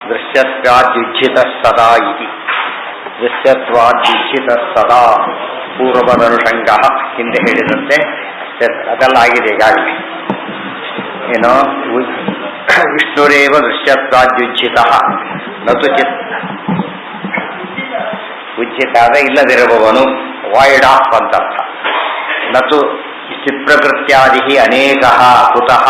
ದೃಶ್ಯತ್ವಾದ್ಯುಜ್ಜಿತ ಸದಾ ಇತಿ. ದೃಶ್ಯತ್ವಾದ್ಯುಜ್ಜಿತ ಸದಾ ಪೂರ್ವದನುಷಂಗ ಹಿಂದೆ ಹೇಳಿದಂತೆ ಅದೆಲ್ಲ ಆಗಿದೆ ಈಗಾಗಲೇ. ಏನು ವಿಷ್ಣುರೇವ ದೃಶ್ಯತ್ವಾದ್ಯುಜ್ಜಿತ ನತು ಚಿತ್ ಉಜ್ಜಿತ ಆದರೆ ಇಲ್ಲದಿರುವವನು, ವಾಯ್ಡ್ ಆಫ್ ಅಂತರ್ಥ. ನತು ಚಿತ್ಪ್ರಕೃತ್ಯಾದಿ ಅನೇಕ ಕುತಃ,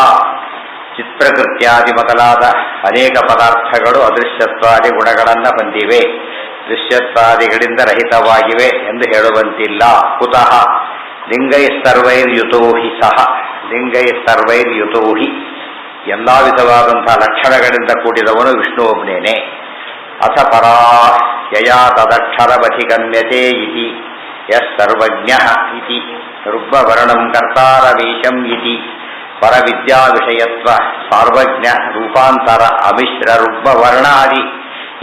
ಚಿತ್ಪ್ರಕೃತ್ಯಾದಿ ಮೊದಲಾದ ಅನೇಕ ಪದಾರ್ಥಗಳು ಅದೃಶ್ಯತ್ವಾದಿ ಗುಣಗಳನ್ನು ಹೊಂದಿವೆ, ದೃಶ್ಯತ್ವಾದಿಗಳಿಂದ ರಹಿತವಾಗಿವೆ ಎಂದು ಹೇಳುವಂತಿಲ್ಲ. ಕುತಃ ಲಿಂಗೈಸ್ತರ್ವೈರ್ಯುತೋ ಹಿ ಸಹ, ಲಿಂಗೈಸ್ತರ್ವೈರ್ಯುತೋ ಹಿ ಎಲ್ಲ ವಿಧವಾದಂತಹ ಲಕ್ಷಣಗಳಿಂದ ಕೂಡಿದವನು ವಿಷ್ಣು ಒಬ್ಬನೇನೆ. ಅಥ ಪರಾ ಯಯಾ ತದಕ್ಷರಮಧಿಗಮ್ಯತೆ ಇತಿ ಯಸ್ ಸರ್ವಜ್ಞಃ ಇತಿ ರುಗ್ಮವರ್ಣಂ ಕರ್ತಾರಮೀಶಂ ಇತಿ ಪರವಿದ್ಯಾ ವಿಷಯತ್ವ ಸಾರ್ವಜ್ಞ ರೂಪಾಂತರ ಅಮಿಶ್ರ ರುಗ್ಮವರ್ಣಾದಿ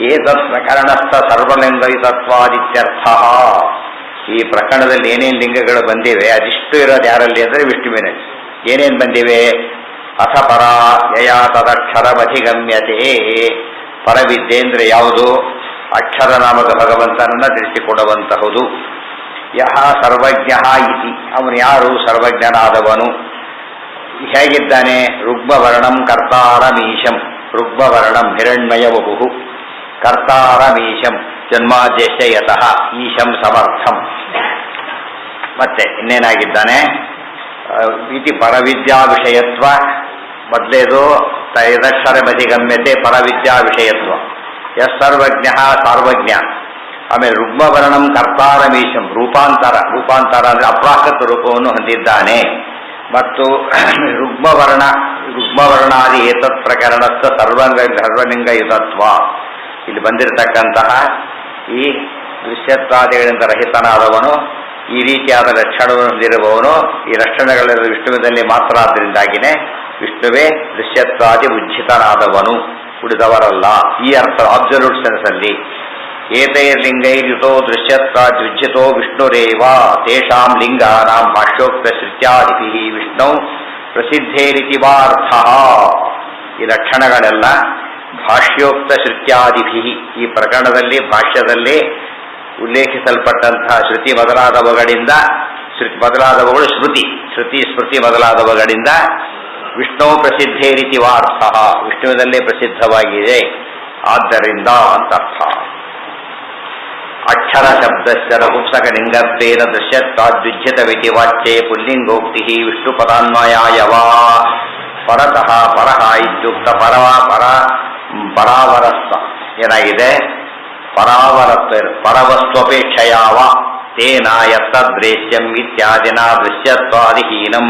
ಏತತ್ ಪ್ರಕರಣಸ್ಥ ಸರ್ವಲಿಂಗಯುತತ್ವಾದಿತ್ಯರ್ಥ. ಈ ಪ್ರಕರಣದಲ್ಲಿ ಏನೇನು ಲಿಂಗಗಳು ಬಂದಿವೆ ಅದಿಷ್ಟು ಇರೋದು ಯಾರಲ್ಲಿ ಅಂದರೆ ವಿಷ್ಣುವಿನಲ್ಲಿ. ಏನೇನು ಬಂದಿವೆ? ಅಥ ಪರ ಯಯಾ ತದಕ್ಷರಮಧಿಗಮ್ಯತೆ, ಪರವಿದ್ಯೆ ಅಂದರೆ ಯಾವುದು? ಅಕ್ಷರ ನಾಮಕ ಭಗವಂತನನ್ನು ತಿಳಿಸಿಕೊಡುವಂತಹುದು. ಯಹ ಸರ್ವಜ್ಞ ಇತಿ, ಅವನು ಯಾರು? ಸರ್ವಜ್ಞನಾದವನು. ಹೇಗಿದ್ದಾನೆ? ರುಗ್ಮವರ್ಣಂ ಕರ್ತಾರಮೀಶಂ, ರುಗ್ಮವರ್ಣಂ ಹಿರಣ್ಮಯವಬಹು, ಕರ್ತಾರಮೀಶಂ ಜನ್ಮಾದ್ಯಶ್ಚ ಯತಃ ಈಶಂ ಸಮರ್ಥಂ. ಮತ್ತೆ ಇನ್ನೇನಾಗಿದ್ದಾನೆ? ಇತಿ ಪರವಿದ್ಯಾ ವಿಷಯತ್ವ, ಮೊದಲೇದು ತೈದಕ್ಷರ ಮಧಿಗಮ್ಯತೆ ಪರವಿದ್ಯಾ ವಿಷಯತ್ವ. ಎಸ್ ಸರ್ವಜ್ಞ ಸಾರ್ವಜ್ಞ. ಆಮೇಲೆ ರುಗ್ಮವರ್ಣಂ ಕರ್ತಾರಮೀಶಂ ರೂಪಾಂತರ, ರೂಪಾಂತರ ಅಂದರೆ ಅಪ್ರಾಕೃತ ರೂಪವನ್ನು ಹೊಂದಿದ್ದಾನೆ. ಮತ್ತು ರುಗ್ಮವರ್ಣಾದಿ ಏತತ್ ಪ್ರಕರಣಸ್ಥ ಸರ್ವಲಿಂಗಯುತತ್ವ. ಇಲ್ಲಿ ಬಂದಿರತಕ್ಕಂತಹ ಈ ದೃಶ್ಯತ್ವಾದಿಗಳಿಂದ ರಹಿತನಾದವನು, ಈ ರೀತಿಯಾದ ಲಕ್ಷಣವನ್ನು ಹೊಂದಿರುವವನು, ಈ ಲಕ್ಷಣಗಳೆಲ್ಲ ವಿಷ್ಣುವಿನಲ್ಲಿ ಮಾತ್ರ. ಆದ್ದರಿಂದಾಗಿನೇ ವಿಷ್ಣುವೇ ದೃಶ್ಯತ್ವಾದಿ ಉಜ್ಜಿತನಾದವನು, ಉಳಿದವರಲ್ಲ. ಈ ಅರ್ಥ ಅಬ್ಸಲ್ಯೂಟ್ ಸೆನ್ಸಲ್ಲಿ. ಏತೈರ್ಲಿಂಗೈರ್ಯುತೋ ದೃಶ್ಯತ್ವಾದ್ಯುಜ್ಜಿತೋ ವಿಷ್ಣುರೇವ ತೇಷಾಂ ಲಿಂಗಾನಾಂ ಭಾಷ್ಯೋಕ್ತ ಶ್ರುತ್ಯಾದಿಭಿಃ ವಿಷ್ಣು ಪ್ರಸಿದ್ಧೇರಿತಿ ವಾ ಅರ್ಥಃ. ಈ ಲಕ್ಷಣಗಳೆಲ್ಲ ಭಾಷ್ಯೋಕ್ತ ಶ್ರುತ್ಯಾದಿಭಿಃ, ಈ ಪ್ರಕರಣದಲ್ಲಿ ಭಾಷ್ಯದಲ್ಲಿ ಉಲ್ಲೇಖಿಸಲ್ಪಟ್ಟಂತಹ ಶ್ರುತಿ ಮೊದಲಾದವುಗಳಿಂದ, ಮೊದಲಾದವುಗಳು ಶ್ರುತಿ ಸ್ಮೃತಿ ಮೊದಲಾದವುಗಳಿಂದ ವಿಷ್ಣು ಪ್ರಸಿದ್ಧೇರಿತಿ ವಾ ಅರ್ಥಃ, ವಿಷ್ಣುವಿನಲ್ಲೇ ಪ್ರಸಿದ್ಧವಾಗಿದೆ ಆದ್ದರಿಂದ ಅಂತರ್ಥ. ಅಕ್ಷರ ಶಬ್ದಸ್ಯ ನಪುಂಸಕ ಲಿಂಗತ್ವೇನ ದೃಶ್ಯತ್ವಾದ್ಯುಜ್ಜಿತವಿತಿ ವಾಚ್ಯೆ ಪುಲ್ಲಿಂಗೋಕ್ತಿ ವಿಷ್ಣು ಪದಾನ್ವಯಾಯ ವಾ. ಪರತಃ ಪರಃ ಇತ್ಯುಕ್ತ ಪರಾವರಸ್ಥ ಏನಾಗಿದೆ? ಪರವಸ್ತ್ವಪೇಕ್ಷಯಾವ ತೇನ ಯತ್ತದ್ರೇಶ್ಯಂ ಇತ್ಯಾದಿನ ದೃಶ್ಯತ್ವಾದಿಹೀನಂ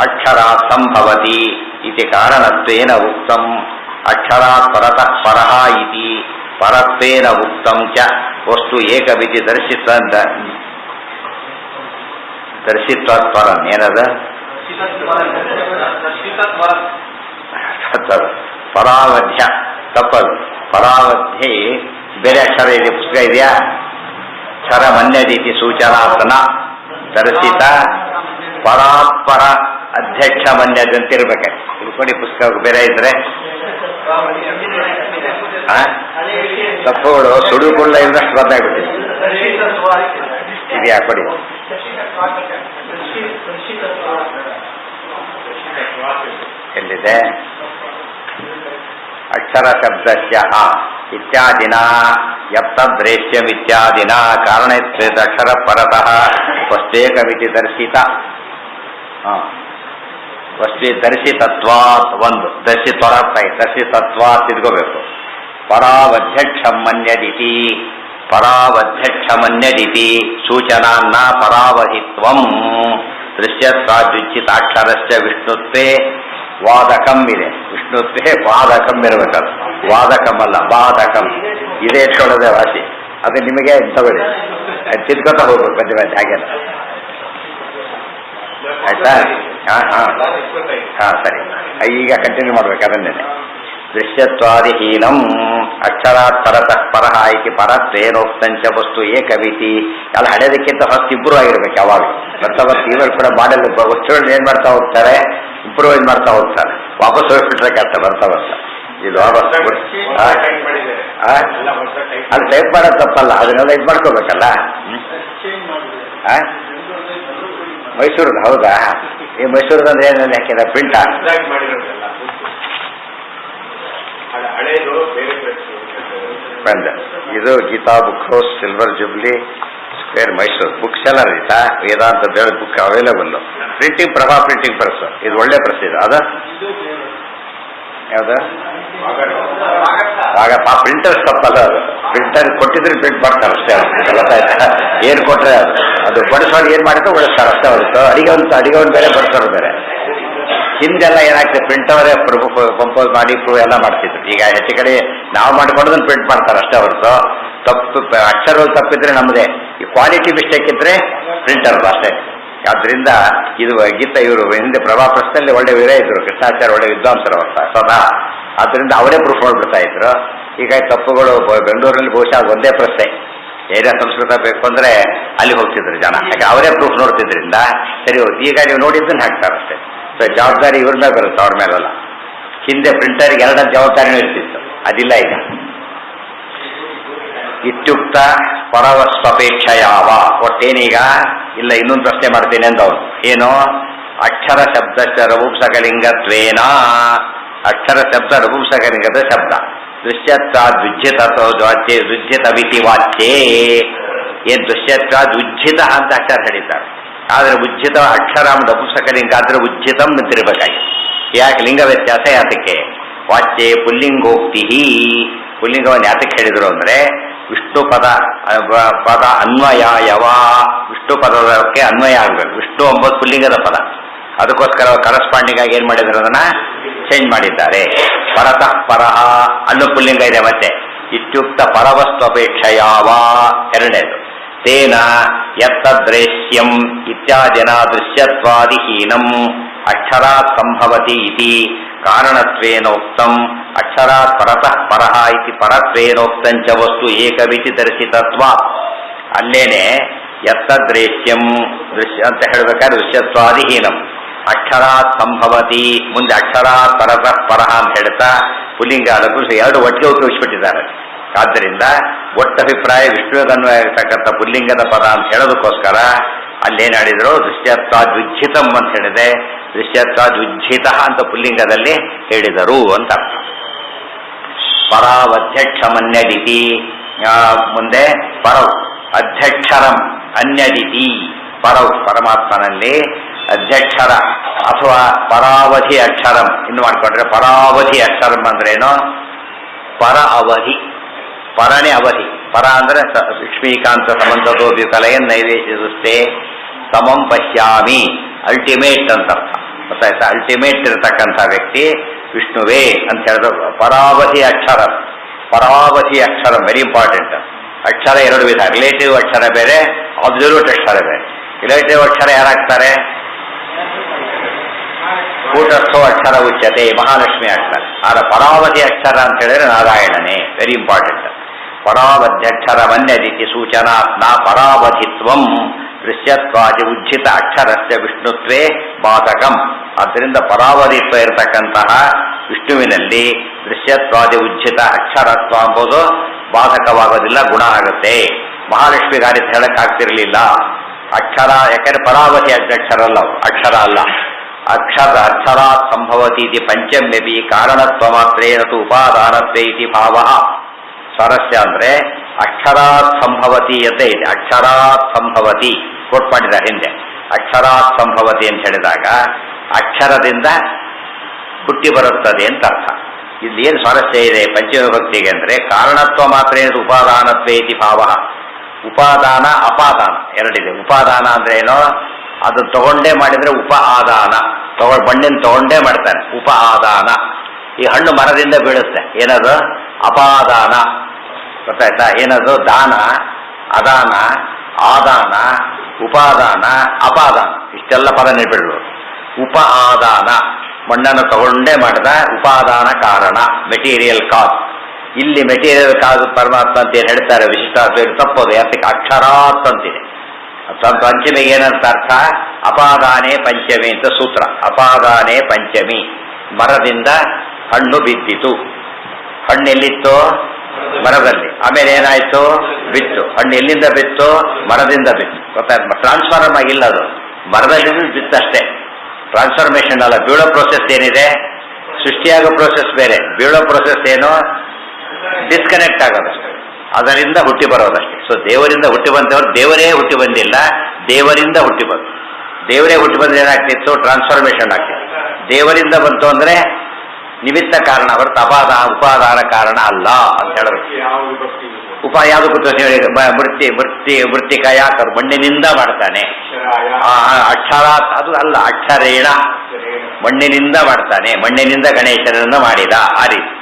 ಅಕ್ಷರಾತ್ ಸಂಭವತಿ ಇತಿ ಕಾರಣತ್ವೇನ ಉಕ್ತಂ. ಅಕ್ಷರಾತ್ ಪರತಃ ಪರಃ ಇತಿ ಪರತ್ವೇನ ಉಕ್ತಂ ಚ ವಸ್ತು ಏಕವಿಧಿ ದರ್ಶಿತ್ವತ್ಪರಂ. ಏನದ? ಪರಾವಧ್ಯ ತಪ್ಪದು. ಪರಾವಧ್ಯೆ ಬೇರೆ ಅಕ್ಷರ ಇದೆ, ಪುಸ್ತಕ ಇದೆಯಾ? ಕ್ಷರಮನ್ಯದೀತಿ ಸೂಚನಾತ್ಮನ ದರ್ಶಿತ ಪರಾತ್ಪರ ಅಧ್ಯಕ್ಷ ಮನ್ಯದಂತಿರ್ಬೇಕು. ತಿಳ್ಕೊಂಡು ಪುಸ್ತಕ ಬೇರೆ ಇದ್ರೆ ತಪ್ಪುಗಳು ಸುಡುಕೊಳ್ಳ ಇಲ್ಲದಷ್ಟು ಗೊತ್ತಾಗ್ಬಿಟ್ಟಿದೆ. ಇದೆಯಾ? ಕೊಡಿ. ಎಲ್ಲಿದೆ? ಅಕ್ಷರ ಶಬ್ದಸ್ಯ ಇತ್ಯಾದಿನ ಯತ್ತದ್ರೇಶ್ಯಮಿತ್ಯಾದಿನ ಕಾರಣೇತ್ವೇದ ಅಕ್ಷರ ಪರತಃ ವಸ್ತೇಕಮಿತಿ ದರ್ಶಿತ. ವಸ್ತು ದರ್ಶಿತತ್ವಾತ್ ಒಂದು, ದರ್ಶಿತತ್ವಾತ್ ತಿಳ್ಕೋಬೇಕು. ಪರಾವಧ್ಯಕ್ಷಮನ್ಯದಿತಿ, ಪರಾವಧ್ಯಕ್ಷಮನ್ಯದಿತಿ ಸೂಚನಾನ್ನ ಪರಾವಹಿತ್ವಂ. ದೃಶ್ಯತ್ವಾದ್ಯುಜ್ಜಿತಾಕ್ಷರಸ್ಯ ವಿಷ್ಣುತ್ವೇ ವಾದಕಂ ಇದೆ. ವಿಷ್ಣುತ್ವೇ ವಾದಕಂ ಇರಬೇಕದು. ವಾದಕಂ ಅಲ್ಲ, ವಾದಕಂ. ಇದೇ ಇಟ್ಕೊಳ್ಳೋದೇ ವಾಸಿ. ಅದು ನಿಮಗೆ ತಗೊಳ್ಳಿ, ತಿಳ್ಕೊತಾ ಹೋಗ್ಬೇಕು ಮಧ್ಯೆ ಮಧ್ಯೆ. ಹಾಗೆಲ್ಲ ಆಯ್ತಾ? ಸರಿ. ಈಗ ಕಂಟಿನ್ಯೂ ಮಾಡ್ಬೇಕು ಅದನ್ನೇನೆ. ದೃಶ್ಯತ್ವಾದಿಹೀನಂ ಅಕ್ಷರಾತ್ ಪರತಃ ಪರಃ ಇತಿ ಪರತ್ವೇನೋಕ್ತಂಚ ವಸ್ತು ಏಕವಿತಿ. ಎಲ್ಲ ಹಳೆಯದಕ್ಕಿಂತ ಫಸ್ಟ್ ಇಂಪ್ರೂವ್ ಆಗಿರ್ಬೇಕು ಯಾವಾಗ. ಬರ್ತಾ ಇವರು ಕೂಡ ಮಾಡಲ್ ವಸ್ತುಗಳನ್ನ ಏನ್ ಮಾಡ್ತಾ ಹೋಗ್ತಾರೆ? ಇಂಪ್ರೂವೈಸ್ ಮಾಡ್ತಾ ಹೋಗ್ತಾರೆ. ವಾಪಸ್ ಹೋಗ್ಬಿಟ್ರೆ ಕಷ್ಟ ಬರ್ತಾ ಬರ್ತಾ. ಇದು ಅದು ಟೈಪ್ ಮಾಡೋದು ತಪ್ಪಲ್ಲ, ಅದನ್ನೆಲ್ಲ ಇದು ಮಾಡ್ಕೋಬೇಕಲ್ಲ. ಮೈಸೂರದ ಹೌದಾ? ಈ ಮೈಸೂರದಂದ್ರೆ ಏನಲ್ಲಿ ಹಾಕಿದ ಪ್ರಿಂಟ ಇದು Geetha book house, silver jubilee square, Mysuru. Book seller ಐತಾ ವೇದಾಂತ ಹೇಳಿ book available. Printing Prabha printing press, ಇದು ಒಳ್ಳೆ ಪ್ರೆಸ್ ಇದು. ಅದ ಯಾವ್ದು ಆಗ ಪ್ರಿಂಟರ್ಸ್ ತಪ್ಪಲ್ಲ, ಅದು ಪ್ರಿಂಟರ್ ಕೊಟ್ಟಿದ್ರೆ ಪ್ರಿಂಟ್ ಮಾಡ್ತಾರೆ ಅಷ್ಟೇ. ಗೊತ್ತಾಯ್ತಾ? ಏನ್ ಕೊಟ್ರೆ ಅದು ಬಡಿಸೋರು ಏನ್ ಮಾಡಿದ್ರು ಬಡಿಸ್ತಾರೆ ಅಷ್ಟೇ ಹೊರತು ಅಡಿಗೆ ಒಂದು ಬೇರೆ ಬಡಿಸೋರು ಬೇರೆ. ಹಿಂದೆಲ್ಲ ಏನಾಗ್ತದೆ, ಪ್ರಿಂಟವರೇ ಕಂಪೋಸ್ ಮಾಡಿ ಎಲ್ಲ ಮಾಡ್ತಿದ್ರು. ಈಗ ಹೆಚ್ಚು ಕಡೆ ನಾವು ಮಾಡ್ಕೊಂಡದನ್ನು ಪ್ರಿಂಟ್ ಮಾಡ್ತಾರೆ ಅಷ್ಟೇ ಹೊರತು ತಪ್ಪು ಅಕ್ಷರಗಳು ತಪ್ಪಿದ್ರೆ ನಮ್ಮದೇ, ಈ ಕ್ವಾಲಿಟಿ ಮಿಸ್ಟೇಕ್ ಇದ್ರೆ ಪ್ರಿಂಟರ್ ಅಷ್ಟೇ. ಆದ್ರಿಂದ ಇದು ಗೀತ ಇವರು ಹಿಂದೆ ಪ್ರಭಾ ಪ್ರಶ್ನೆಯಲ್ಲಿ ಒಳ್ಳೆ ವೀರ ಇದ್ರು, ಕೃಷ್ಣಾಚಾರ್ಯ ಒಳ್ಳೆ ವಿದ್ವಾಂಸರು ಅವರ ಸದಾ. ಆದ್ರಿಂದ ಅವರೇ ಪ್ರೂಫ್ ಮಾಡ್ಬಿಡ್ತಾ ಇದ್ರು. ಈಗ ತಪ್ಪುಗಳು ಬೆಂಗಳೂರಲ್ಲಿ ಬಹುಶಃ ಒಂದೇ ಪ್ರಶ್ನೆ, ಏರಿಯಾ ಸಂಸ್ಕೃತ ಬೇಕು ಅಂದ್ರೆ ಅಲ್ಲಿ ಹೋಗ್ತಿದ್ರು ಜನ, ಯಾಕೆ ಅವರೇ ಪ್ರೂಫ್ ನೋಡ್ತಿದ್ರಿಂದ ಸರಿ ಹೋಯ್ತು. ಈಗ ನೀವು ನೋಡಿದ್ದನ್ನು ಹಾಕ್ತಾರೆ ಅಷ್ಟೇ. ಸೊ ಜವಾಬ್ದಾರಿ ಇವ್ರ ಮೇಲೆ ಬರುತ್ತೆ, ಅವ್ರ ಮೇಲೆಲ್ಲ. ಹಿಂದೆ ಪ್ರಿಂಟರ್ಗೆ ಎರಡ ಜವಾಬ್ದಾರಿನೂ ಇರ್ತಿತ್ತು, ಅದಿಲ್ಲ ಈಗ. ಇತ್ಯುಕ್ತ ಪರವಸ್ವಪೇಕ್ಷಯಾವ, ಒಟ್ಟೇನೀಗ ಇಲ್ಲ ಇನ್ನೊಂದು ಪ್ರಶ್ನೆ ಮಾಡ್ತೇನೆ ಅಂದವನು. ಏನು? ಅಕ್ಷರ ಶಬ್ದ ರಘುಂಸಕಲಿಂಗತ್ವೇನ, ಅಕ್ಷರ ಶಬ್ದ ರಘುಂಸಕಲಿಂಗದ ಶಬ್ದ. ದೃಶ್ಯತ್ವಾದ್ಯುಜ್ಜಿತ ದುಜ್ಜಿತವಿತಿ ವಾಚ್ಯೇ. ಏನ್ ದೃಶ್ಯತ್ವಾದ್ಯುಜ್ಜಿತ ಅಂತ ಅಕ್ಷರ ಹೇಳಿದ್ದಾರೆ. ಆದ್ರೆ ಉಜ್ಜಿತ ಅಕ್ಷರ ನಪುಂಸಕಲಿಂಗ ಆದ್ರೆ ಉಜ್ಜಿತಂ ಅಂತಿರ್ಬೇಕಾಗಿ. ಯಾಕೆ ಲಿಂಗ ವ್ಯತ್ಯಾಸ ಯಾತಕ್ಕೆ? ವಾಚ್ಯೆ ಪುಲ್ಲಿಂಗೋಕ್ತಿ. ಪುಲ್ಲಿಂಗವನ್ನು ಯಾತಕ್ಕೆ ಹೇಳಿದ್ರು ಅಂದ್ರೆ ವಿಷ್ಣು ಪದ ಅನ್ವಯವ, ವಿಷ್ಣು ಪದಕ್ಕೆ ಅನ್ವಯ ಆಗಬೇಕು. ವಿಷ್ಣು ಎಂಬುದು ಪುಲ್ಲಿಂಗದ ಪದ, ಅದಕ್ಕೋಸ್ಕರ ಕರಸ್ಪಾಂಡಿಂಗ್ ಆಗಿ ಏನ್ ಮಾಡಿದ್ರು, ಅದನ್ನ ಚೇಂಜ್ ಮಾಡಿದ್ದಾರೆ. ಪರತಃ ಪರಹ ಅನ್ನು ಪುಲ್ಲಿಂಗ ಇದೆ ಮತ್ತೆ. ಇತ್ಯುಕ್ತ ಪರವಸ್ತ್ವಪೇಕ್ಷಯಾವ ಎರಡನೇದು. ತೇನ ಯತ್ತದ್ರೇಶ್ಯಂ ಇತ್ಯಾದಿನ ದೃಶ್ಯತ್ವಾದಿಹೀನಂ ಅಕ್ಷರಾತ್ ಸಂಭವತಿ ಇತಿ ಕಾರಣತ್ವೇನೋಕ್ತಂ ಅಕ್ಷರಾತ್ ಪರತಃ ಪರಹ ಇತಿ ಪರತ್ವೇನೋಕ್ತಂಚ ವಸ್ತು ಏಕವಿತಿ ದರ್ಶಿತತ್ವ. ಅಲ್ಲೇನೆ ಯತ್ತದ್ರೇಶ್ಯಂ ದೃಶ್ಯ ಅಂತ ಹೇಳ್ಬೇಕಾದ್ರೆ ದೃಶ್ಯತ್ವಾದಿಹೀನಂ ಅಕ್ಷರಾತ್ ಸಂಭವತಿ, ಮುಂದೆ ಅಕ್ಷರಾತ್ ಪರತಃ ಪರಹ ಅಂತ ಹೇಳ್ತಾ ಪುಲ್ಲಿಂಗ ಎರಡು ಒಟ್ಟಿಗೆ ಉಪಯೋಗಿಸ್ಬಿಟ್ಟಿದ್ದಾರೆ. ಆದ್ದರಿಂದ ಒಟ್ಟಭಿಪ್ರಾಯ ವಿಷ್ಣುವನ್ವಯ ಇರತಕ್ಕಂಥ ಪುಲ್ಲಿಂಗದ ಪದ ಅಂತ ಹೇಳೋದಕ್ಕೋಸ್ಕರ ಅಲ್ಲೇನಾಡಿದ್ರು ದೃಶ್ಯತ್ವಾದ್ಯುಜ್ಜಿತಂ ಅಂತ ಹೇಳಿದೆ, ದೃಶ್ಯತ್ವಾದ್ಯುಜ್ಜಿತ ಅಂತ ಪುಲ್ಲಿಂಗದಲ್ಲಿ ಹೇಳಿದರು ಅಂತ ಅರ್ಥ. ಪರಾವಧ್ಯಕ್ಷಮನ್ಯದಿತಿ, ಮುಂದೆ ಪರವು ಅಧ್ಯಕ್ಷರಂ ಅನ್ಯದಿತಿ. ಪರವು ಪರಮಾತ್ಮನಲ್ಲಿ ಅಧ್ಯಕ್ಷರ ಅಥವಾ ಪರಾವಧಿ ಅಕ್ಷರಂ ಇನ್ನು ಮಾಡ್ಕೊಂಡ್ರೆ ಪರಾವಧಿ ಅಕ್ಷರಂ ಅಂದ್ರೇನು? ಪರ ಅವಧಿ, ಪರನೇ ಅವಧಿ. ಪರ ಅಂದ್ರೆ ಲಕ್ಷ್ಮೀಕಾಂತ ಸಮಂತೋ ಕಲೆಯನ್ ನೈವೇಶಿಸುತ್ತೆ ಸಮಂ ಪಶ್ಯಾಮಿ, ಅಲ್ಟಿಮೇಟ್ ಅಂತ ಅರ್ಥ. ಗೊತ್ತಾಯ್ತಾ? ಅಲ್ಟಿಮೇಟ್ ಇರತಕ್ಕಂಥ ವ್ಯಕ್ತಿ ವಿಷ್ಣುವೇ ಅಂತ ಹೇಳಿದ್ರು. ಪರಾವಧಿ ಅಕ್ಷರ, ಪರಾವಧಿ ಅಕ್ಷರ ವೆರಿ ಇಂಪಾರ್ಟೆಂಟ್. ಅಕ್ಷರ ಎರಡು ವಿಧ, ರಿಲೇಟಿವ್ ಅಕ್ಷರ ಬೇರೆ, ಅಬ್ಸಲ್ಯೂಟ್ ಅಕ್ಷರ ಬೇರೆ. ರಿಲೇಟಿವ್ ಅಕ್ಷರ ಯಾರಾಗ್ತಾರೆ? ಕೂಟಸ್ಥೋ ಅಕ್ಷರ ಉಚ್ಯತೆ, ಮಹಾಲಕ್ಷ್ಮಿ ಆಗ್ತಾರೆ. ಆದ್ರೆ ಪರಾವಧಿ ಅಕ್ಷರ ಅಂತ ಹೇಳಿದ್ರೆ ನಾರಾಯಣನೇ, ವೆರಿ ಇಂಪಾರ್ಟೆಂಟ್. ಪರಾವಧ್ಯಕ್ಷರ ಮನ್ಯದಿತಿ ಸೂಚನಾ ನ ಪರಾವಧಿತ್ವಂ ದೃಶ್ಯತ್ವಾದಿ ಉಜ್ಜಿತ ಅಕ್ಷರಸ್ಯ ವಿಷ್ಣುತ್ವೇ ಬಾಧಕಂ. ಆದ್ದರಿಂದ ಪರಾವಧಿತ್ವ ಇರತಕ್ಕಂತಹ ವಿಷ್ಣುವಿನಲ್ಲಿ ದೃಶ್ಯತ್ವಾದಿ ಉಜ್ಜಿತ ಅಕ್ಷರತ್ವ ಎಂಬುದು ಬಾಧಕವಾಗೋದಿಲ್ಲ, ಗುಣ ಆಗುತ್ತೆ. ಮಹಾಲಕ್ಷ್ಮಿ ಗಾಡಿ ಹೇಳಕ್ಕಾಗ್ತಿರ್ಲಿಲ್ಲ ಅಕ್ಷರ, ಯಾಕಂದ್ರೆ ಪರಾವಧಿ ಅಕ್ಷರ ಅಲ್ಲ, ಅಕ್ಷರ ಅಲ್ಲ. ಅಕ್ಷರಾತ್ ಸಂಭವತಿ ಇತಿ ಪಂಚಮ್ಯಪಿ ಕಾರಣತ್ವ ಮಾತ್ರೇನ ತು ಉಪಾದಾನತ್ವೇ ಇತಿ ಭಾವ. ಸ್ವಾರಸ್ಯ ಅಂದ್ರೆ ಅಕ್ಷರಾತ್ ಸಂಭವತಿ ಅಂತ ಇದೆ. ಅಕ್ಷರಾತ್ ಸಂಭವತಿ ಕೋಟ್ ಮಾಡಿದ್ದಾರೆ ಹಿಂದೆ. ಅಕ್ಷರಾತ್ ಸಂಭವತಿ ಅಂತ ಹೇಳಿದಾಗ ಅಕ್ಷರದಿಂದ ಹುಟ್ಟಿ ಬರುತ್ತದೆ ಅಂತ ಅರ್ಥ. ಇಲ್ಲಿ ಏನು ಸ್ವಾರಸ್ಯ ಇದೆ ಪಂಚವಿಭಕ್ತಿಗೆ ಅಂದ್ರೆ ಕಾರಣತ್ವ ಮಾತ್ರೇನ ಉಪಾದಾನತ್ವೇ ಇತಿ ಭಾವ. ಉಪಾದಾನ ಅಪಾದಾನ ಎರಡಿದೆ. ಉಪಾದಾನ ಅಂದ್ರೆ ಏನೋ ಅದು ತಗೊಂಡೇ ಮಾಡಿದ್ರೆ ಉಪ ಆದಾನ, ಮಣ್ಣಿನ ತಗೊಂಡೇ ಮಾಡ್ತಾನೆ ಉಪ ಆದಾನ. ಈ ಹಣ್ಣು ಮರದಿಂದ ಬೀಳುತ್ತೆ, ಏನದು? ಅಪಾದಾನ. ಗೊತ್ತಾಯ್ತಾ? ಏನದು? ದಾನ, ಅದಾನ, ಆದಾನ, ಉಪಾದಾನ, ಅಪಾದಾನ, ಇಷ್ಟೆಲ್ಲ ಪದ ನೆನಪಿಡ್ಬೋದು. ಉಪ ಆದಾನ ಮಣ್ಣನ್ನು ತಗೊಂಡೇ ಮಾಡಿದ ಉಪಾದಾನ ಕಾರಣ, ಮೆಟೀರಿಯಲ್ ಕಾಸ್. ಇಲ್ಲಿ ಮೆಟೀರಿಯಲ್ ಕಾಸ್ ಪರಮಾತ್ಮ ಅಂತ ಏನು ಹೇಳ್ತಾರೆ ವಿಶಿಷ್ಟ ತಪ್ಪೋದು. ಯಾಕೆ? ಅಕ್ಷರಾತ್ ಅಂತಿದೆ. ಪಂಚಮಿಗೆ ಏನಂತ ಅರ್ಥ? ಅಪಾದಾನೆ ಪಂಚಮಿ ಅಂತ ಸೂತ್ರ. ಅಪಾದಾನೆ ಪಂಚಮಿ, ಮರದಿಂದ ಹಣ್ಣು ಬಿದ್ದಿತು. ಹಣ್ಣೆಲ್ಲಿತ್ತು? ಮರದಲ್ಲಿ. ಆಮೇಲೆ ಏನಾಯ್ತು? ಬಿತ್ತು. ಹಣ್ಣು ಎಲ್ಲಿಂದ ಬಿತ್ತು? ಮರದಿಂದ ಬಿತ್ತು. ಗೊತ್ತಾಯ್ತು? ಟ್ರಾನ್ಸ್ಫಾರ್ಮ್ ಆಗಿಲ್ಲ, ಅದು ಮರದಲ್ಲಿ ಬಿತ್ತಷ್ಟೇ. ಟ್ರಾನ್ಸ್ಫಾರ್ಮೇಶನ್ ಅಲ್ಲ. ಬೀಳೋ ಪ್ರೋಸೆಸ್ ಏನಿದೆ? ಸೃಷ್ಟಿಯಾಗೋ ಪ್ರೋಸೆಸ್ ಬೇರೆ, ಬೀಳೋ ಪ್ರೋಸೆಸ್ ಏನು? ಡಿಸ್ಕನೆಕ್ಟ್ ಆಗೋದಷ್ಟೇ. ಅದರಿಂದ ಹುಟ್ಟಿ ಬರೋದಷ್ಟೇ. ಸೊ ದೇವರಿಂದ ಹುಟ್ಟಿ ಬಂದವರು ದೇವರೇ ಹುಟ್ಟಿ ಬಂದಿಲ್ಲ, ದೇವರಿಂದ ಹುಟ್ಟಿ ಬಂತು. ದೇವರೇ ಹುಟ್ಟಿ ಬಂದ್ರೆ ಏನಾಗ್ತಿತ್ತು? ಟ್ರಾನ್ಸ್ಫಾರ್ಮೇಶನ್ ಆಗ್ತಿತ್ತು. ದೇವರಿಂದ ಬಂತು ಅಂದ್ರೆ ನಿಮಿತ್ತ ಕಾರಣ ಹೊರತು ಉಪಾದಾನ ಕಾರಣ ಅಲ್ಲ ಅಂತ ಹೇಳಬೇಕು. ಯಾವುದು ಗೊತ್ತು ಹೇಳಿ? ಮೃತ್ತಿಕಾಯ ಮಣ್ಣಿನಿಂದ ಮಾಡ್ತಾನೆ. ಅಕ್ಷರ ಅದು ಅಲ್ಲ, ಅಕ್ಷರೇಣ ಮಣ್ಣಿನಿಂದ ಮಾಡ್ತಾನೆ. ಮಣ್ಣಿನಿಂದ ಗಣೇಶನನ್ನ ಮಾಡಿದ. ಆ ರೀತಿ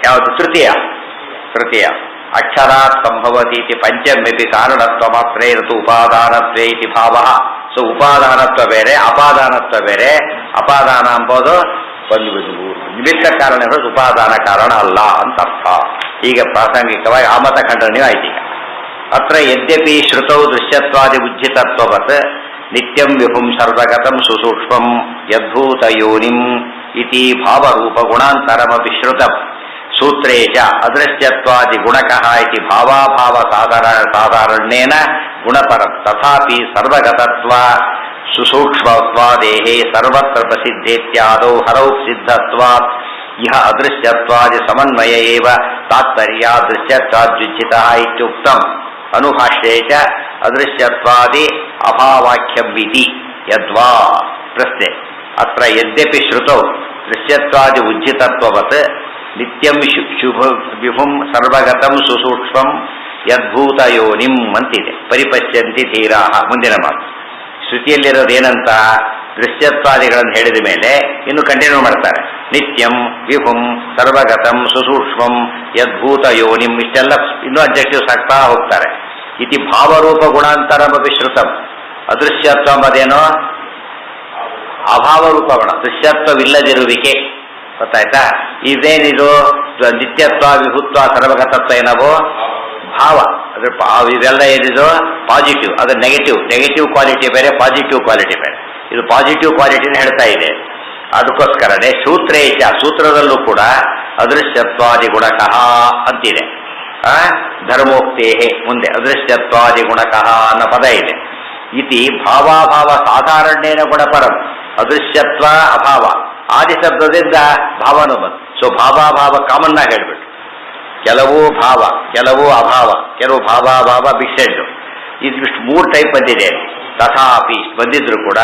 ಯಾವುದು? ತೃತೀಯ ಅಕ್ಷರಾತ್ ಸಂಭವತೀತಿ ಪಂಚಮ್ಯಪಿ ಕಾರಣತ್ವ ಮಾತ್ರೇರತು ಉಪಾದಾನತ್ವೇ ಇತಿ ಭಾವ. ಸೊ ಉಪಾದಾನತ್ವ ಬೇರೆ, ಅಪಾದಾನತ್ವ ಬೇರೆ. ಅಪಾದಾನ ಎಂಬುದು ಒಂದು ನಿಮಿತ್ತ ಕಾರಣ ಇರೋದು, ಉಪಾದಾನ ಕಾರಣ ಅಲ್ಲ ಅಂತ ಅರ್ಥ. ಈಗ ಪ್ರಾಸಂಗಿಕವಾಗಿ ಆಮತ ಖಂಡನೆ ಆಯ್ತು. ಈಗ ಅತ್ರ ಯದ್ಯಪಿ ಶ್ರುತೌ ದೃಶ್ಯತ್ವಾದಿ ಉಜ್ಜಿತತ್ವವತ್ ನಿತ್ಯಂ ವಿಭುಂ ಸರ್ವಗತಂ ಸುಸೂಕ್ಷ್ಮಂ ಯದ್ಭೂತ ಯೋನಿಂ ಇತಿ ಭಾವರೂಪ ಗುಣಾಂತರಮಪಿ ಶ್ರುತಂ ಸೂತ್ರೇ ಚ ಅದೃಶ್ಯತ್ವಾದಿ ಗುಣಕಃ ಇತಿ ಭಾವಾಭಾವ ಸಾಧಾರಣ್ಯೇನ ಗುಣಪರಂ ತಥಾಪಿ ಸರ್ವಗತತ್ವ ಸುಸೂಕ್ಷ್ಮತ್ವಾದೇಹೇ ಸರ್ವತ್ರ ಪ್ರಸಿದ್ಧೇತ್ಯಾದೌ ಹರೌ ಸಿದ್ಧತ್ವಾತ್ ಇಹ ಅದೃಶ್ಯತ್ವಾದಿ ಸಮನ್ವಯ ಏವ ತಾತ್ಪರ್ಯ ದೃಶ್ಯತ್ವಾದ್ಯುಚ್ಚಿತಃ ಇತ್ಯುಕ್ತಂ. ಅನುಭಾಷ್ಯೇ ಚ ಅದೃಶ್ಯತ್ವಾದಿ ಅಭಾವಾಖ್ಯಂ ಇತಿ ಯದ್ವಾ. ಪ್ರಶ್ನೆ: ಅತ್ರ ಯದ್ಯಪಿ ಶ್ರುತೌ ದೃಶ್ಯತ್ವಾದಿ ಉಜ್ಜಿತತ್ವವತ್ ನಿತ್ಯಂ ಶುಭ ವಿಭುಂ ಸರ್ವಗತಂ ಸುಸೂಕ್ಷ್ಮಂ ಯದ್ಭೂತ ಯೋನಿಂ ಅಂತಿದೆ. ಪರಿಪಶ್ಯಂತಿ ಧೀರಾಃ. ಮುಂದಿನ ಮಾತು ಶ್ರುತಿಯಲ್ಲಿರೋದೇನಂತ? ದೃಶ್ಯತ್ವಾದಿಗಳನ್ನು ಹೇಳಿದ ಮೇಲೆ ಇನ್ನು ಕಂಟಿನ್ಯೂ ಮಾಡ್ತಾರೆ. ನಿತ್ಯಂ ವಿಭುಂ ಸರ್ವಗತಂ ಸುಸೂಕ್ಷ್ಮಂ ಯದ್ಭೂತ ಯೋನಿಂ, ಇಷ್ಟೆಲ್ಲ ಇನ್ನೂ ಅಬ್ಜೆಕ್ಟಿವ್ಸ್ ಆಗ್ತಾ ಹೋಗ್ತಾರೆ. ಇತಿ ಭಾವರೂಪ ಗುಣಾಂತರಮಪಿ ಶ್ರುತಂ. ಅದೃಶ್ಯತ್ವ ಎಂಬುದೇನೋ ಅಭಾವ ರೂಪ ಗುಣ, ದೃಶ್ಯತ್ವವಿಲ್ಲದಿರುವಿಕೆ. ಗೊತ್ತಾಯ್ತಾ? ಇದೇನಿದು? ನಿತ್ಯತ್ವ ವಿಭುತ್ವ ಸರ್ವಗತತ್ವ ಏನವೋ ಭಾವ. ಅದ್ರ ಇವೆಲ್ಲ ಏನಿದು ಪಾಸಿಟಿವ್, ಅದು ನೆಗೆಟಿವ್ ಕ್ವಾಲಿಟಿ ಬೇರೆ, ಪಾಸಿಟಿವ್ ಕ್ವಾಲಿಟಿ ಬೇರೆ. ಇದು ಪಾಸಿಟಿವ್ ಕ್ವಾಲಿಟಿನ ಹೇಳ್ತಾ ಇದೆ. ಅದಕ್ಕೋಸ್ಕರನೇ ಸೂತ್ರೇಚ, ಸೂತ್ರದಲ್ಲೂ ಕೂಡ ಅದೃಶ್ಯತ್ವಾದಿ ಗುಣಕಃ ಅಂತಿದೆ. ಧರ್ಮೋಕ್ತೇಹೇ ಮುಂದೆ ಅದೃಶ್ಯತ್ವಾದಿ ಗುಣಕಃ ಅನ್ನೋ ಪದ ಇದೆ. ಇತಿ ಭಾವಾಭಾವ ಸಾಧಾರಣ್ಯೇನ ಗುಣಪರಂ. ಅದೃಶ್ಯತ್ವ ಅಭಾವ ಆದಿ ಶಬ್ದದಿಂದ ಭಾವನು ಬಂತು. ಸೊ ಭಾವಾಭಾವ ಕಾಮನ್ ಆಗಿ ಹೇಳ್ಬಿಟ್ಟು, ಕೆಲವು ಭಾವ ಕೆಲವು ಅಭಾವ, ಕೆಲವು ಭಾವಾಭಾವ ಮಿಕ್ಸೆಡ್. ಇದಿಷ್ಟು 3 ಟೈಪ್ ಬಂದಿದೆ. ತಥಾಪಿ ಬಂದಿದ್ರು ಕೂಡ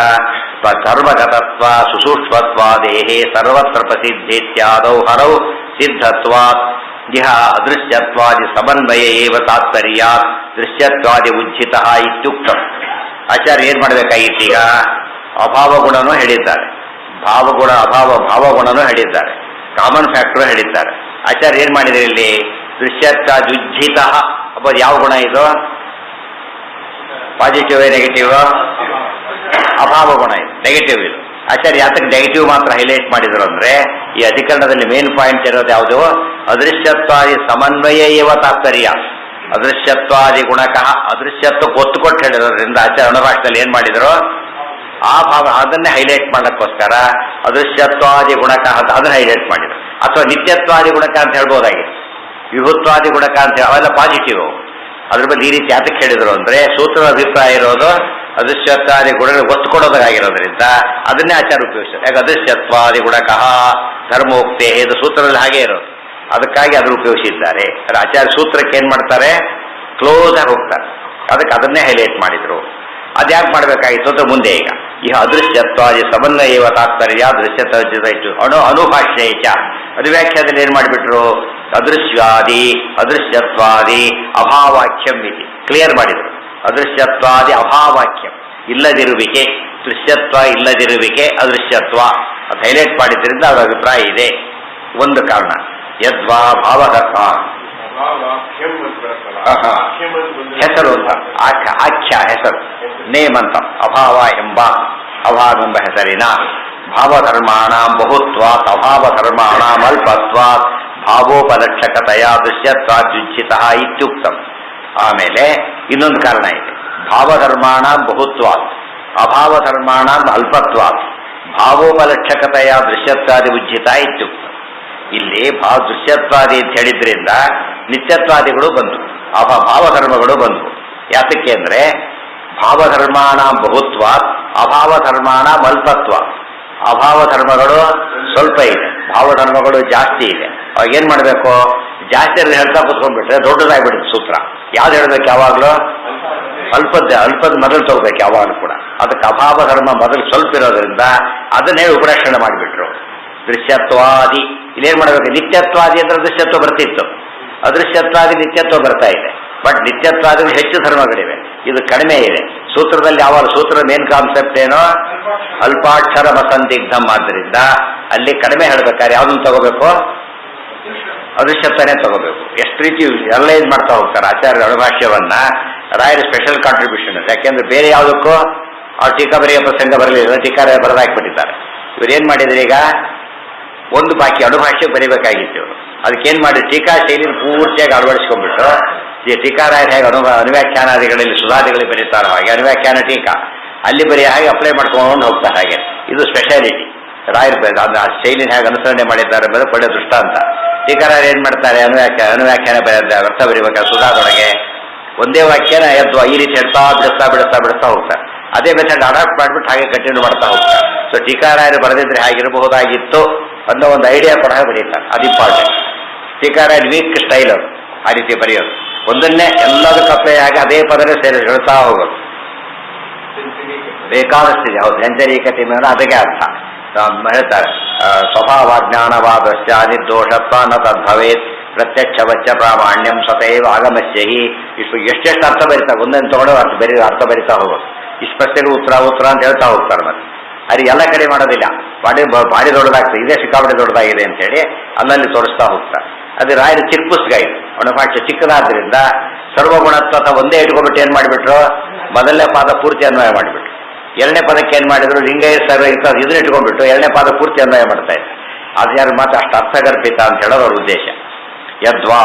ಸರ್ವಗತತ್ವ ಸುಸೂಕ್ಷ್ಮತ್ವಾದೇಹೇ ಸರ್ವತ್ರ ಪ್ರಸಿದ್ಧೇತ್ಯಾದೌ ಹರೌ ಸಿದ್ಧತ್ವಾತ್ ಇಹ ಅದೃಶ್ಯತ್ವಾದಿ ಸಮನ್ವಯ ಏವ ತಾತ್ಪರ್ಯಾತ್ ದೃಶ್ಯತ್ವಾದಿ ಉಜ್ಜಿತಃ ಇತ್ಯುಕ್ತಂ. ಆಚಾರ್ಯ ಏನ್ ಮಾಡಬೇಕಾಗಿತ್ತು? ಈಗ ಅಭಾವ ಗುಣನೂ ಹೇಳಿದ್ದಾರೆ, ಭಾವಗುಣ ಭಾವಗುಣನೂ ಹೇಳಿದ್ದಾರೆ, ಕಾಮನ್ ಫ್ಯಾಕ್ಟರ್ ಹೇಳಿದ್ದಾರೆ. ಆಚಾರ್ಯ ಏನ್ ಮಾಡಿದರೆ ಇಲ್ಲಿ? ದೃಶ್ಯತ್ವಾದ್ಯುಜ್ಜಿತ ಅಬ್ಬದು ಯಾವ ಗುಣ ಇದು? Positive negative? ಅಭಾವ ಗುಣ ಇದು, ನೆಗೆಟಿವ್ ಇದು. ಆಚಾರ್ಯ ಯಾತಕ್ಕೆ ನೆಗೆಟಿವ್ ಮಾತ್ರ ಹೈಲೈಟ್ ಮಾಡಿದ್ರು ಅಂದ್ರೆ, ಈ ಅಧಿಕರಣದಲ್ಲಿ ಮೇನ್ ಪಾಯಿಂಟ್ ಇರೋದು ಯಾವುದು? ಅದೃಶ್ಯತ್ವಾದಿ ಸಮನ್ವಯ ಏವ ತಾತ್ಪರ್ಯ. ಅದೃಶ್ಯತ್ವಾದಿ ಗುಣಕಃ, ಅದೃಶ್ಯತ್ವಕ್ಕೆ ಒತ್ತು ಕೊಟ್ಟು ಹೇಳಿರೋದ್ರಿಂದ ಆಚಾರ್ಯ ಅನುಭಾಷದಲ್ಲಿ ಏನ್ ಮಾಡಿದ್ರು? ಆ ಭಾವ ಅದನ್ನೇ ಹೈಲೈಟ್ ಮಾಡಕ್ಕೋಸ್ಕರ ಅದೃಶ್ಯತ್ವಾದಿ ಗುಣಕ ಅಂತ ಅದನ್ನ ಹೈಲೈಟ್ ಮಾಡಿದ್ರು. ಅಥವಾ ನಿತ್ಯತ್ವಾದಿ ಗುಣಕ ಅಂತ ಹೇಳ್ಬೋದಾಗಿತ್ತು, ವಿಭುತ್ವಾದಿ ಗುಣಕ ಅಂತ ಹೇಳಿ ಅವೆಲ್ಲ ಪಾಸಿಟಿವ್. ಅದ್ರ ಬಗ್ಗೆ ಈ ರೀತಿ ಯಾತಕ್ಕೆ ಹೇಳಿದ್ರು ಅಂದ್ರೆ, ಸೂತ್ರದ ಅಭಿಪ್ರಾಯ ಇರೋದು ಅದೃಶ್ಯತ್ವಾದಿ ಗುಣಗಳು ಒತ್ತು ಕೊಡೋದಾಗಿರೋದ್ರಿಂದ ಅದನ್ನೇ ಆಚಾರ ಉಪಯೋಗಿಸ್ತಾರೆ. ಯಾಕೆ? ಅದೃಶ್ಯತ್ವಾದಿ ಗುಣಕಃ ಧರ್ಮೋಕ್ತೆ, ಇದು ಸೂತ್ರದಲ್ಲಿ ಹಾಗೆ ಇರೋದು, ಅದಕ್ಕಾಗಿ ಅದನ್ನು ಉಪಯೋಗಿಸಿದ್ದಾರೆ. ಆಚಾರ್ಯ ಸೂತ್ರಕ್ಕೆ ಏನ್ ಮಾಡ್ತಾರೆ? ಕ್ಲೋಸ್ ಆಗಿ ಹೋಗ್ತಾರೆ. ಅದಕ್ಕೆ ಅದನ್ನೇ ಹೈಲೈಟ್ ಮಾಡಿದ್ರು. ಅದ್ಯಾಕೆ ಮಾಡಬೇಕಾಗಿತ್ತು ಅಂತ ಮುಂದೆ ಈಗ ಈ ಅದೃಶ್ಯತ್ವಾದಿ ಸಮನ್ವಯ ತಾತ್ಪರ್ಯ ದೃಶ್ಯತ್ವ ಅನುಭಾಷ್ಯೇಚ ಅನುವ್ಯಾಖ್ಯಾದಲ್ಲಿ ಏನ್ ಮಾಡಿಬಿಟ್ರು? ಅದೃಶ್ಯಾದಿ ಅದೃಶ್ಯತ್ವಾದಿ ಅಭಾವಾಕ್ಯಂ ಇತಿ ಕ್ಲಿಯರ್ ಮಾಡಿದ್ರು. ಅದೃಶ್ಯತ್ವಾದಿ ಅಭಾವಾಕ್ಯಂ, ಇಲ್ಲದಿರುವಿಕೆ, ದೃಶ್ಯತ್ವ ಇಲ್ಲದಿರುವಿಕೆ ಅದೃಶ್ಯತ್ವ ಅದು ಹೈಲೈಟ್ ಮಾಡಿದ್ರಿಂದ ಅವರ ಅಭಿಪ್ರಾಯ ಇದೆ. ಒಂದು ಕಾರಣ. ಯದ್ವಾ ಭಾವಗತ ಹೆಸರು ಅಂತ ಆಖ್ಯ ಹೆಸರು, ನೇಮ್ ಅಂತ. ಅಭಾವ ಎಂಬ ಹೆಸರಿನ ಭಾವಧರ್ಮಾಣ ಬಹುತ್ವಾತ್ ಅಭಾವಧರ್ಮಾಣ ಅಲ್ಪತ್ವಾತ್ ಭಾವೋಪಲಕ್ಷಕತೆಯ ದೃಶ್ಯತ್ವಾದ್ಯುಜ್ಜಿತ ಇತ್ಯುಕ್ತಂ. ಆಮೇಲೆ ಇನ್ನೊಂದು ಕಾರಣ ಇದೆ. ಭಾವಧರ್ಮಾಣ ಬಹುತ್ವಾತ್ ಅಭಾವಧರ್ಮಾಣ ಅಲ್ಪತ್ವಾತ್ ಭಾವೋಪಲಕ್ಷಕತೆಯ ದೃಶ್ಯತ್ವಾದಿ ಉಜ್ಜಿತ ಇತ್ಯುಕ್ತಂ. ಇಲ್ಲಿ ದೃಶ್ಯತ್ವಾದಿ ಅಂತ ಹೇಳಿದ್ರಿಂದ ನಿತ್ಯತ್ವಾದಿಗಳು ಬಂತು, ಭಾವಧರ್ಮಗಳು ಬಂತು. ಯಾತಕ್ಕೆ ಅಂದ್ರೆ ಭಾವಧರ್ಮಾಣ ಬಹುತ್ವ, ಅಭಾವಧರ್ಮಾಣ ಅಲ್ಪತ್ವ. ಅಭಾವಧರ್ಮಗಳು ಸ್ವಲ್ಪ ಇದೆ, ಭಾವಧರ್ಮಗಳು ಜಾಸ್ತಿ ಇದೆ. ಅವಾಗ ಏನ್ ಮಾಡಬೇಕು? ಜಾಸ್ತಿ ಹೇಳ್ತಾ ಕೂತ್ಕೊಂಡ್ಬಿಟ್ರೆ ದೊಡ್ಡದಾಗ್ಬಿಡುತ್ತೆ ಸೂತ್ರ. ಯಾವ್ದು ಹೇಳ್ಬೇಕು? ಯಾವಾಗಲೂ ಅಲ್ಪದ ಮೊದಲು ತಗೋಬೇಕು ಯಾವಾಗಲೂ ಕೂಡ. ಅದಕ್ಕೆ ಅಭಾವ ಧರ್ಮ ಮೊದಲು ಸ್ವಲ್ಪ ಇರೋದ್ರಿಂದ ಅದನ್ನೇ ಉಪರಕ್ಷಣೆ ಮಾಡಿಬಿಟ್ರು. ದೃಶ್ಯತ್ವಾದಿ ಇಲ್ಲೇನ್ ಮಾಡಬೇಕು? ನಿತ್ಯತ್ವಾದಿ ಅಂದ್ರೆ ದೃಶ್ಯತ್ವ ಬರ್ತಿತ್ತು, ಅದೃಶ್ಯತ್ವಾದಿ ನಿತ್ಯತ್ವ ಬರ್ತಾ ಇದೆ. ಬಟ್ ನಿತ್ಯತ್ವಾದಿಗಳು ಹೆಚ್ಚು ಧರ್ಮಗಳಿವೆ, ಇದು ಕಡಿಮೆ ಇದೆ. ಸೂತ್ರದಲ್ಲಿ ಯಾವಾಗ ಸೂತ್ರದ ಮೇನ್ ಕಾನ್ಸೆಪ್ಟ್ ಏನೋ ಅಲ್ಪಾಕ್ಷರ ಮಸಂದಿಗ್ಧಂ. ಆದ್ದರಿಂದ ಅಲ್ಲಿ ಕಡಿಮೆ ಹೇಳ್ಬೇಕಾದ್ರೆ ಯಾವ್ದನ್ನು ತಗೋಬೇಕು? ಅದೃಶ್ಯತ್ವನೇ ತಗೋಬೇಕು. ಎಷ್ಟು ರೀತಿ ಎಲ್ಲ ಇದು ಮಾಡ್ತಾ ಹೋಗ್ತಾರೆ ಆಚಾರ್ಯ ಅಣುಭಾಷ್ಯವನ್ನ. ರಾಯರ ಸ್ಪೆಷಲ್ ಕಾಂಟ್ರಿಬ್ಯೂಷನ್. ಯಾಕೆಂದ್ರೆ ಬೇರೆ ಯಾವುದಕ್ಕೂ ಆ ಟೀಕಾ ಬರೆಯೋ ಪ್ರಸಂಗ ಬರಲಿಲ್ಲ, ಟೀಕಾ ಬರೆದಾಕ್ಬಿಟ್ಟಿದ್ದಾರೆ. ಇವ್ರೇನ್ ಮಾಡಿದ್ರೆ ಈಗ ಒಂದು ಬಾಕಿ ಅಣುಭಾಷ್ಯ ಬರೀಬೇಕಾಗಿತ್ತು ಇವರು. ಅದಕ್ಕೇನ್ ಮಾಡಿ ಟೀಕಾ ಶೈಲಿನ ಪೂರ್ತಿಯಾಗಿ ಅಳವಡಿಸ್ಕೊಂಡ್ಬಿಟ್ಟು ಈ ಟೀಕಾರಾಯರು ಹೇಗೆ ಅನುವ್ಯಾಖ್ಯಾನಾದಿಗಳಲ್ಲಿ ಸುಧಾದಿಗಳಿಗೆ ಬರೀತಾರೋ ಹಾಗೆ ಅನುವ್ಯಾಖ್ಯಾನ ಟೀಕಾ ಅಲ್ಲಿ ಬರೀ ಹಾಗೆ ಅಪ್ಲೈ ಮಾಡ್ಕೊಂಡು ಹೋಗ್ತಾರೆ. ಹಾಗೆ ಇದು ಸ್ಪೆಷಾಲಿಟಿ. ರಾಯರು ಆ ಶೈಲಿನ ಹೇಗೆ ಅನುಸರಣೆ ಮಾಡಿದ್ದಾರೆ ಬರೋ ಪಡೆಯ ದೃಷ್ಟಾಂತ. ಟೀಕಾರಾಯರು ಏನ್ ಮಾಡ್ತಾರೆ? ಅನುವ್ಯಾಖ್ಯಾನ ಅರ್ಥ ಬರೀಬೇಕಾದ್ರೆ ಸುಧಾದೊಳಗೆ ಒಂದೇ ವಾಕ್ಯನ ಎದ್ದು ಈ ರೀತಿ ಹೇಳ್ತಾ ಬಿಡಿಸ್ತಾ ಹೋಗ್ತಾರೆ. ಅದೇ ಮೆಥಡ್ ಅಡಾಪ್ಟ್ ಮಾಡಿಬಿಟ್ಟು ಹಾಗೆ ಕಂಟಿನ್ಯೂ ಮಾಡ್ತಾ ಹೋಗ್ತಾರೆ. ಸೊ ಟೀಕಾರಾಯರು ಬರೆದಿದ್ರೆ ಹಾಗಿರಬಹುದಾಗಿತ್ತು ಅನ್ನೋ ಒಂದು ಐಡಿಯಾ ಕೂಡ ಬರೀತಾರೆ. ಅದು ಇಂಪಾರ್ಟೆಂಟ್. ಟೀಕಾರಾಯರು ವೀಕ್ ಸ್ಟೈಲ್ ಅವರು ಆ ರೀತಿ ಬರೆಯೋದು. ಒಂದನ್ನೇ ಎಲ್ಲದಕ್ಕೂ ಅಪ್ಲೈ ಆಗಿ ಅದೇ ಪದನೇ ಸೇರಿ ಹೇಳ್ತಾ ಹೋಗೋದು ಬೇಕಾದಷ್ಟಿದೆ. ಹೌದು, ವ್ಯಂಜನೀಕತೆ ಮೇಲೆ ಅದಕ್ಕೆ ಅರ್ಥ ಹೇಳ್ತಾರೆ. ಸ್ವಭಾವ ಜ್ಞಾನವಾದಶ್ಚ ನಿರ್ದೋಷತ್ವ ನ ತದ್ಭವೇತ್ ಪ್ರತ್ಯಕ್ಷವಚ್ಚ ಪ್ರಾಮಾಣ್ಯಂ ಸತೈವ ಆಗಮಸ್ಯ ಹಿ. ಇಷ್ಟು ಎಷ್ಟೆಷ್ಟು ಅರ್ಥ ಬರೀತಾರೆ, ಒಂದನ್ನು ತಗೊಂಡು ಅರ್ಥ ಬರೀತಾ ಹೋಗೋದು. ಇಷ್ಟು ಪ್ರಶ್ನೆಗಳು ಉತ್ತರ ಅಂತ ಹೇಳ್ತಾ ಹೋಗ್ತಾರೆ. ಮತ್ತೆ ಅದು ಎಲ್ಲ ಕಡೆ ಮಾಡೋದಿಲ್ಲ. ಬಾಡಿ ದೊಡ್ಡದಾಗ್ತದೆ, ಇದೇ ಸಿಕ್ಕಾಪಟ್ಟೆ ದೊಡ್ಡದಾಗಿದೆ ಅಂತೇಳಿ ಅಲ್ಲಲ್ಲಿ ತೋರಿಸ್ತಾ ಹೋಗ್ತಾರೆ. ಅದು ರಾಯರ ಚಿಕ್ಕ ಪುಸ್ತಕ ಇದು. ಅಣುಭಾಷ್ಯ ಚಿಕ್ಕದಾದ್ರಿಂದ ಸರ್ವಗುಣತ್ವ ಒಂದೇ ಇಟ್ಕೊಂಡ್ಬಿಟ್ಟು ಏನ್ ಮಾಡಿಬಿಟ್ರು? ಮೊದಲನೇ ಪಾದ ಪೂರ್ತಿ ಅನ್ವಯ ಮಾಡಿಬಿಟ್ರು. ಎರಡನೇ ಪದಕ್ಕೆ ಏನ್ ಮಾಡಿದ್ರು? ಲಿಂಗೈಯ ಸರ್ವ ಇದನ್ನ ಇಟ್ಕೊಂಡ್ಬಿಟ್ಟು ಎರಡನೇ ಪಾದ ಪೂರ್ತಿ ಅನ್ವಯ ಮಾಡ್ತಾ ಇದ್ದಾರೆ. ಅದು ಯಾರು ಮಾತ್ರ ಅಷ್ಟು ಅರ್ಥಗರ್ಭಿತ ಅಂತ ಹೇಳೋದು ಅವ್ರ ಉದ್ದೇಶ. ಯದ್ವಾ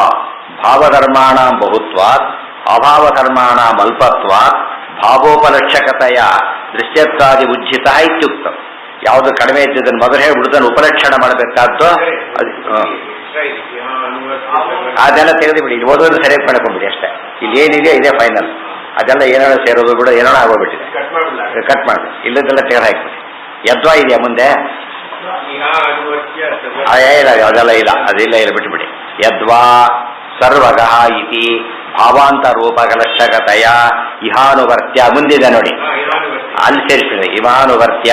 ಭಾವಧರ್ಮಾಣ ಬಹುತ್ವಾತ್ ಅಭಾವಧರ್ಮಾಣ ಅಲ್ಪತ್ವಾತ್ ಭಾವೋಪಲಕ್ಷಕತೆಯ ದೃಶ್ಯತ್ವಾದಿ ಉಜ್ಜಿತ ಇತ್ಯುಕ್ತ. ಯಾವುದು ಕಡಿಮೆ ಇದ್ದದನ್ನು ಮೊದಲು ಹೇಳಿ ಬಿಡುದನ್ನು ಉಪಲಕ್ಷಣ ಮಾಡಬೇಕಾದ್ದು ಅದೆಲ್ಲ ತೆಗೆದುಬಿಡಿ. ಇಲ್ಲಿ ಓದೋದು ಸರಿಯಾಗಿ ಮಾಡ್ಕೊಂಡ್ಬಿಡಿ ಅಷ್ಟೇ. ಇಲ್ಲಿ ಏನಿದೆ ಇದೇ ಫೈನಲ್. ಅದೆಲ್ಲ ಏನೇನೋ ಸೇರೋದು ಬಿಡು ಏನೋ ಆಗೋಗ್ಬಿಟ್ಟಿದೆ. ಕಟ್ ಮಾಡಿ ಇಲ್ಲದೆಲ್ಲ ತೆಗೆದು ಹಾಕ್ಬಿಡಿ. ಯದ್ವಾ ಇದೆಯಾ ಮುಂದೆ? ಇಲ್ಲ, ಅದೆಲ್ಲ ಇಲ್ಲ, ಅದಿಲ್ಲ, ಇಲ್ಲ, ಬಿಟ್ಟುಬಿಡಿ. ಯದ್ವಾ ಸರ್ವಗಃ ಇತಿ ಭಾವಾಂತರೂಪಕಲಕ್ಷಕತೆಯ ಇಹಾನುವರ್ತ್ಯ ಮುಂದಿದೆ ನೋಡಿ, ಅಲ್ಲಿ ಸೇರಿಸಿದೆ. ಇಮಾನುವರ್ತ್ಯ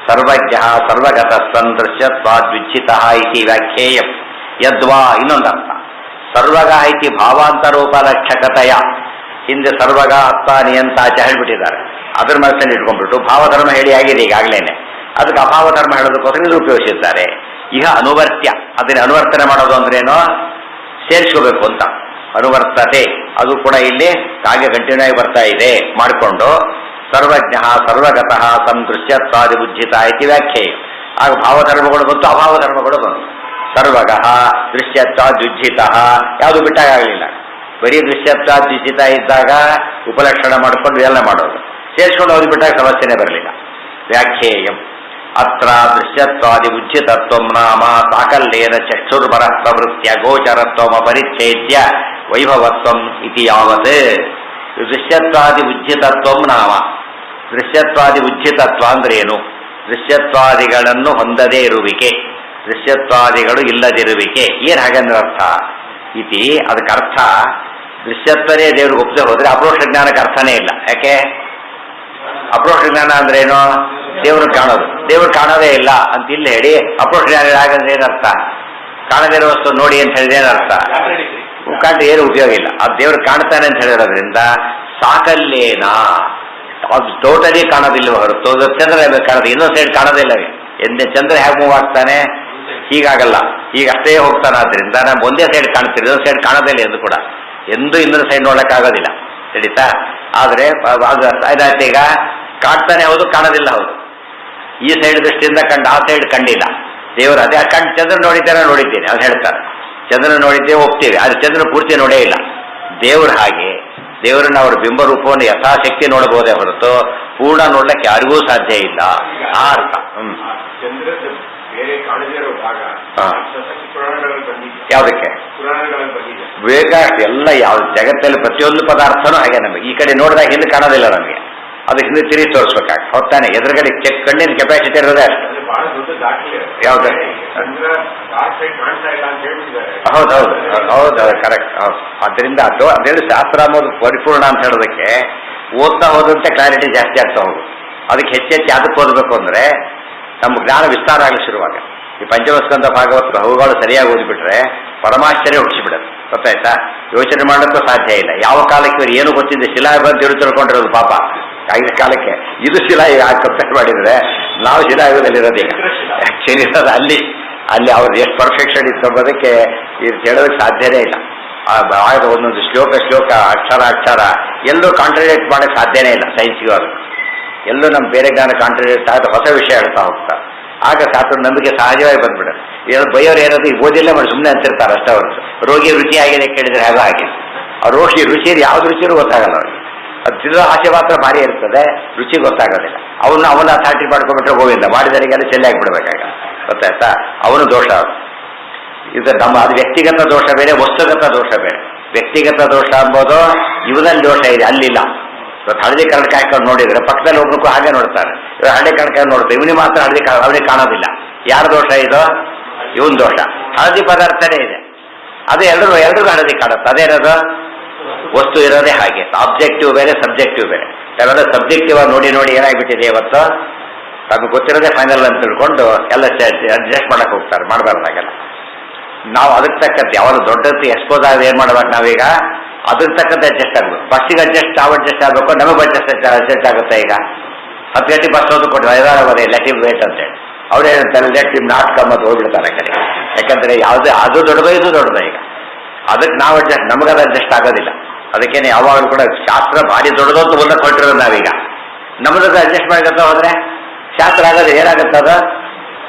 ಸರ್ವಜ್ಞ ಸರ್ವಗತ ಸನ್ ದೃಶ್ಯತ್ವಾದ್ವಿಚ್ಛಿತ ಇತಿ ವ್ಯಾಖ್ಯೇಯಂ. ಯದ್ವಾ ಇನ್ನೊಂದರ್ಥ ಸರ್ವಗ ಇತಿ ಭಾವಾಂತರೋಪಲಕ್ಷಕತೆಯ. ಹಿಂದೆ ಸರ್ವಗ ಅತ್ತ ನಿಯಂತಾಚ ಹೇಳ್ಬಿಟ್ಟಿದ್ದಾರೆ. ಅದ್ರ ಮನಸ್ಸಲ್ಲಿ ಇಟ್ಕೊಂಡ್ಬಿಟ್ಟು ಭಾವಧರ್ಮ ಹೇಳಿ ಆಗಿದೆ ಈಗಾಗಲೇನೆ. ಅದಕ್ಕೆ ಅಭಾವಧರ್ಮ ಹೇಳೋದಕ್ಕೋಸ್ಕರ ಇದು ಉಪಯೋಗಿಸಿದ್ದಾರೆ. ಈಗ ಅನುವರ್ತ್ಯ, ಅದನ್ನ ಅನುವರ್ತನೆ ಮಾಡೋದು ಅಂದ್ರೇನೋ ಸೇರಿಸ್ಕೋಬೇಕು ಅಂತ. ಅನುವರ್ತತೆ ಅದು ಕೂಡ ಇಲ್ಲಿ ಹಾಗೆ ಕಂಟಿನ್ಯೂ ಆಗಿ ಬರ್ತಾ ಇದೆ ಮಾಡಿಕೊಂಡು ಸರ್ವಜ್ಞ ಸರ್ವಗತಃ ಸಂದೃಶ್ಯತ್ವಾದಿ ಉಜ್ಜಿತ ಇತಿ ವ್ಯಾಖ್ಯೆ. ಆಗ ಭಾವಧರ್ಮಗಳು ಬಂತು, ಅಭಾವಧರ್ಮಗಳು ಬಂತು. ಸರ್ವಗಃ ದೃಶ್ಯತ್ವಾದ್ಯುಜ್ಜಿತ ಯಾವುದು ಬಿಟ್ಟಾಗಲಿಲ್ಲ. ಬರೀ ದೃಶ್ಯತ್ವಾದ್ಯುಜ್ಜಿತ ಇದ್ದಾಗ ಉಪಲಕ್ಷಣ ಮಾಡಿಕೊಂಡು ಎಲ್ಲ ಮಾಡೋದು, ಸೇರಿಸ್ಕೊಂಡು ಅವ್ರಿಗೆ ಬಿಟ್ಟಾಗ ಸಮಸ್ಯೆನೇ ಬರಲಿಲ್ಲ. ವ್ಯಾಖ್ಯೇಯಂ ಅತ್ರ ದೃಶ್ಯತ್ವಾದಿ ಉಜ್ಜಿತತ್ವ ನಾಮ ಸಾಕಲ್ಯೇನ ಚಕ್ಷುರ್ಮರ ಪ್ರವೃತ್ಯ ಗೋಚರತ್ವ ಪರಿಚ್ಛೇದ್ಯ ವೈಭವತ್ವಂ ಇತಿ ಯಾವತ್. ದೃಶ್ಯತ್ವಾದಿ ಉಜ್ಜಿತತ್ವ ನಾಮ, ದೃಶ್ಯತ್ವಾದಿ ಉಜ್ಜಿತತ್ವ ಅಂದ್ರೇನು? ದೃಶ್ಯತ್ವಾದಿಗಳನ್ನು ಹೊಂದದೇ ಇರುವಿಕೆ, ದೃಶ್ಯತ್ವಾದಿಗಳು ಇಲ್ಲದಿರುವಿಕೆ. ಏನ್ ಹಾಗಂದ್ರೆ ಅರ್ಥ ಇತಿ. ಅದಕ್ಕೆ ಅರ್ಥ ದೃಶ್ಯತ್ವನೇ ದೇವ್ರಿಗೆ ಒಪ್ಪದೆ ಹೋದ್ರೆ ಅಪ್ರೋಕ್ಷ ಜ್ಞಾನಕ್ಕೆ ಅರ್ಥನೇ ಇಲ್ಲ. ಯಾಕೆ? ಅಪ್ರೋಕ್ಷ ಜ್ಞಾನ ಅಂದ್ರೆ ಏನು? ದೇವ್ರು ಕಾಣೋದು. ದೇವ್ರು ಕಾಣೋದೇ ಇಲ್ಲ ಅಂತ ಇಲ್ಲಿ ಹೇಳಿ ಅಪ್ರೋಕ್ಷ ಜ್ಞಾನ ಹಾಗಂದ್ರೆ ಏನರ್ಥ? ಕಾಣದಿರೋ ವಸ್ತು ನೋಡಿ ಅಂತ ಹೇಳಿದ್ರೆ ಏನರ್ಥ? ಕಂಡು ಏನು ಉಪಯೋಗ ಇಲ್ಲ. ಅದು ದೇವ್ರು ಕಾಣ್ತಾನೆ ಅಂತ ಹೇಳಿರೋದ್ರಿಂದ ಸಾಕಲ್ಲೇನಾ ಅದು ಟೋಟಲಿ ಕಾಣೋದಿಲ್ಲ ಹೊರತು ಚಂದ್ರ ಕಾಣೋದು. ಇನ್ನೊಂದು ಸೈಡ್ ಕಾಣೋದಿಲ್ಲವೇ. ಎಂದೇ ಚಂದ್ರ ಹೇಗೆ ಮೂವ್ ಆಗ್ತಾನೆ ಹೀಗಾಗಲ್ಲ, ಈಗ ಅಷ್ಟೇ ಹೋಗ್ತಾನೆ. ಆದ್ರಿಂದ ನಾವು ಒಂದೇ ಸೈಡ್ ಕಾಣ್ತೀವಿ, ಇನ್ನೊಂದು ಸೈಡ್ ಕಾಣೋದಿಲ್ಲ ಎಂದು ಕೂಡ. ಎಂದೂ ಇನ್ನೊಂದು ಸೈಡ್ ನೋಡೋಕ್ಕಾಗೋದಿಲ್ಲ, ನಡೀತಾ. ಆದರೆ ಇದಾಯ್ತು, ಈಗ ಕಾಣ್ತಾನೆ ಹೌದು, ಕಾಣೋದಿಲ್ಲ ಹೌದು. ಈ ಸೈಡ್ ದೃಷ್ಟಿಯಿಂದ ಕಂಡು ಆ ಸೈಡ್ ಕಂಡಿಲ್ಲ ದೇವರು. ಅದೇ ಕಣ್ ಚಂದ್ರ ನೋಡಿದ್ದೇನೆ ಅದು ಹೇಳ್ತಾರೆ. ಚಂದ್ರ ನೋಡಿದ್ದೇವೆ ಒಪ್ತೀವಿ, ಆದರೆ ಚಂದ್ರ ಪೂರ್ತಿ ನೋಡೇ ಇಲ್ಲ. ದೇವರು ಹಾಗೆ ದೇವರನ್ನ ಅವರ ಬಿಂಬರೂಪವನ್ನು ಯಥಾಶಕ್ತಿ ನೋಡಬಹುದೇ ಹೊರತು ಪೂರ್ಣ ನೋಡ್ಲಿಕ್ಕೆ ಯಾರಿಗೂ ಸಾಧ್ಯ ಇಲ್ಲ. ಆ ಅರ್ಥ. ಯಾವುದಕ್ಕೆ ಬೇಕಾಷ್ಟು ಎಲ್ಲ ಯಾವ ಜಗತ್ತಲ್ಲಿ ಪ್ರತಿಯೊಂದು ಪದಾರ್ಥನೂ ಹಾಗೆ ನಮಗೆ ಈ ಕಡೆ ನೋಡಿದಾಗ ಹಿಂದೆ ಕಾಣೋದಿಲ್ಲ ನಮಗೆ, ಅದು ಹಿಂದೆ ತಿರುಗಿ ತೋರಿಸ್ಬೇಕಾಗ ಹೊತ್ತಾನೆ ಎದುರುಗಡೆ ಚೆಕ್ ಕಣ್ಣಿನ ಕೆಪಾಸಿಟಿ ಇರೋದೇ ಅಷ್ಟು. ಯಾವ್ದು? ಹೌದೌದು ಹೌದು ಕರೆಕ್ಟ್. ಹೌದು, ಅದರಿಂದ ಅದು ಅದೇಳಿ ಶಾಸ್ತ್ರ ಅನ್ನೋದು ಪರಿಪೂರ್ಣ ಅಂತ ಹೇಳೋದಕ್ಕೆ ಓದ್ತಾ ಹೋದಂತೆ ಕ್ಲಾರಿಟಿ ಜಾಸ್ತಿ ಆಗ್ತಾ ಹೋಗುದು. ಅದಕ್ಕೆ ಹೆಚ್ಚೆಚ್ಚು ಅದಕ್ಕೆ ಓದಬೇಕು ಅಂದ್ರೆ ನಮ್ಮ ಜ್ಞಾನ ವಿಸ್ತಾರ ಆಗಲಿ ಶುರುವಾಗ. ಈ ಪಂಚಮಸ್ಕಂದ ಭಾಗವತ್ ಅವುಗಳು ಸರಿಯಾಗಿ ಓದಿಬಿಟ್ರೆ ಪರಮಾಶ್ಚರ್ಯ ಹುಟ್ಟಿಸಿಬಿಡೋದು. ಗೊತ್ತಾಯ್ತಾ? ಯೋಚನೆ ಮಾಡೋಕ್ಕೂ ಸಾಧ್ಯ ಇಲ್ಲ. ಯಾವ ಕಾಲಕ್ಕೆ ಇವರು ಏನು ಗೊತ್ತಿದೆ, ಶಿಲಾ ಬಂದು ತಿಳ್ಕೊಂಡಿರೋದು ಪಾಪ ಆಗಿನ ಕಾಲಕ್ಕೆ. ಇದು ಶಿಲಾ ಕಂಪೇರ್ ಮಾಡಿದ್ರೆ ನಾವು ಶಿಲಾಯುಗದಲ್ಲಿರೋದು ಈಗ ಆಕ್ಚುಲಿ ಇರೋದು ಅಲ್ಲಿ ಅಲ್ಲಿ ಅವ್ರು ಎಷ್ಟು ಪರ್ಫೆಕ್ಷನ್ ಇತ್ತು ಅಂಬೋದಕ್ಕೆ ಇದು ಹೇಳೋದಕ್ಕೆ ಸಾಧ್ಯನೇ ಇಲ್ಲ. ಆಗ ಒಂದೊಂದು ಶ್ಲೋಕ ಅಕ್ಷರ ಎಲ್ಲೂ ಕಾಂಟ್ರಡಿಕ್ಟ್ ಮಾಡೋಕ್ಕೆ ಸಾಧ್ಯನೇ ಇಲ್ಲ ಸೈನ್ಸ್ಗೂ. ಅದು ಎಲ್ಲೂ ನಮ್ಮ ಬೇರೆ ಜ್ಞಾನ ಕಾಂಟ್ರಡಿಕ್ಟ್ ಆದ ಹೊಸ ವಿಷಯ ಹೇಳ್ತಾ ಹೋಗ್ತಾರೆ. ಆಗ ಶಾಸ್ತ್ರ ನಂಬಿಕೆ ಸಹಜವಾಗಿ ಬಂದ್ಬಿಡೋದು. ಏನೋ ಬೈಯೋರು ಏನಾದ್ರು ಈಗ ಓದಿಲ್ಲ ಮಾಡಿ ಸುಮ್ಮನೆ ಅಂತಿರ್ತಾರೆ ಅಷ್ಟೇ ಹೊರತು ರೋಗಿ ರುಚಿ ಆಗಿದೆ ಕೇಳಿದ್ರೆ ಹಾಗೆ ಹಾಗೆ ಆ ರೋಗಿ ರುಚಿ ಯಾವ್ದು ರುಚಿನೂ ಗೊತ್ತಾಗಲ್ಲ ಅವ್ರಿಗೆ. ಅದು ತಿನ್ನೋ ಆಸೆ ಮಾತ್ರ ಭಾರಿ ಇರ್ತದೆ, ರುಚಿ ಗೊತ್ತಾಗೋದಿಲ್ಲ. ಅವನ್ನ ಅಥಾರಿಟಿ ಮಾಡ್ಕೊಂಡ್ಬಿಟ್ರೆ ಗೋವಿಂದ ಮಾಡಿದರಿಗೆಲ್ಲ ಚೆಲ್ಲಾಗಿ ಬಿಡ್ಬೇಕಾಗ. ಗೊತ್ತಾಯ್ತಾ? ಅವನು ದೋಷ. ಇದು ನಮ್ಮ ಅದು ವ್ಯಕ್ತಿಗತ ದೋಷ ಬೇರೆ, ವಸ್ತುಗತ ದೋಷ ಬೇರೆ. ವ್ಯಕ್ತಿಗತ ದೋಷ ಅಂಬೋದು ಇವನಲ್ಲಿ ದೋಷ ಇದೆ, ಅಲ್ಲಿಲ್ಲ. ಇವತ್ತು ಹಳದಿ ಕರಡ್ ಕಾಯ್ಕೊಂಡು ನೋಡಿದ್ರೆ ಪಕ್ಕದಲ್ಲಿ ಒಬ್ಬನಿಗೂ ಹಾಗೆ ನೋಡ್ತಾರೆ. ಇವಾಗ ಹಳದಿ ಕರಡ್ಕಾಯಿ ನೋಡ್ತಾರೆ, ಇವನಿಗೆ ಮಾತ್ರ ಅವನಿಗೆ ಕಾಣೋದಿಲ್ಲ. ಯಾರ ದೋಷ ಇದು? ಇವನ್ ದೋಷ. ಹಳದಿ ಪದಾರ್ಥನೇ ಇದೆ, ಅದು ಎಲ್ರಿಗೂ ಹಳದಿ ಕಾಣುತ್ತೆ. ಅದೇನದು? ವಸ್ತು ಇರೋದೇ ಹಾಗೆ. ಆಬ್ಜೆಕ್ಟಿವ್ ಬೇರೆ, ಸಬ್ಜೆಕ್ಟಿವ್ ಬೇರೆ. ಕೆಲವೆಲ್ಲ ಸಬ್ಜೆಕ್ಟಿವ್ ನೋಡಿ ಏನಾಗ್ಬಿಟ್ಟಿದೆ ಇವತ್ತು, ತಮಗೆ ಗೊತ್ತಿರೋದೇ ಫೈನಲ್ ಅಂತ ತಿಳ್ಕೊಂಡು ಎಲ್ಲ ಅಡ್ಜಸ್ಟ್ ಮಾಡಕ್ ಹೋಗ್ತಾರೆ. ಮಾಡಬಾರ್ದಾಗೆಲ್ಲ ನಾವು ಅದಕ್ಕೆ ತಕ್ಕಂತೆ ಯಾವಾಗ ದೊಡ್ಡದ್ದು ಎಕ್ಸ್ಪೋಸ್ ಆಗ ಏನ್ ಮಾಡ್ಬೇಕು ನಾವೀಗ ಅದಕ್ಕೆ ತಕ್ಕಂತೆ ಅಡ್ಜಸ್ಟ್ ಆಗ್ಬೇಕು. ಬಸ್ಸಿಗೆ ನಾವು ಅಡ್ಜಸ್ಟ್ ಆಗಬೇಕು, ನಮಗೆ ಅಡ್ಜಸ್ಟ್ ಆಗುತ್ತೆ. ಈಗ 10 ಗಂಟೆ ಬಸ್ ಹೋದು ಕೊಟ್ಟು ಐದಾರವರೆ ಲೆಟಿವ್ ವೇಟ್ ಅಂತೇಳಿ ಅವ್ರು ಏನಂತಾರೆ, ಲೆಟ್ ಇಮ್ ನಾಟ್ ಕಮ್ ಅಂತ ಹೋಗ್ಬಿಡ್ತಾರೆ ಕಡೆ. ಯಾಕಂದ್ರೆ ಯಾವುದೇ ಅದು ದೊಡ್ಡದೋ ಇದು ದೊಡ್ಡದ. ಈಗ ಅದಕ್ಕೆ ನಾವು ಅಡ್ಜಸ್ಟ್, ನಮಗದು ಅಡ್ಜಸ್ಟ್ ಆಗೋದಿಲ್ಲ. ಅದಕ್ಕೇನೆ ಯಾವಾಗಲೂ ಕೂಡ ಶಾಸ್ತ್ರ ಭಾರಿ ದೊಡ್ಡದು ಅಂತ ಮುಂದಕ್ಕೆ ಹೊರಟಿರೋದು ನಾವೀಗ. ನಮ್ಮದಕ್ಕೆ ಅಡ್ಜಸ್ಟ್ ಮಾಡ್ಕೊತಾ ಹೋದ್ರೆ ಶಾಸ್ತ್ರ ಆಗೋದು ಏನಾಗುತ್ತೆ, ಅದು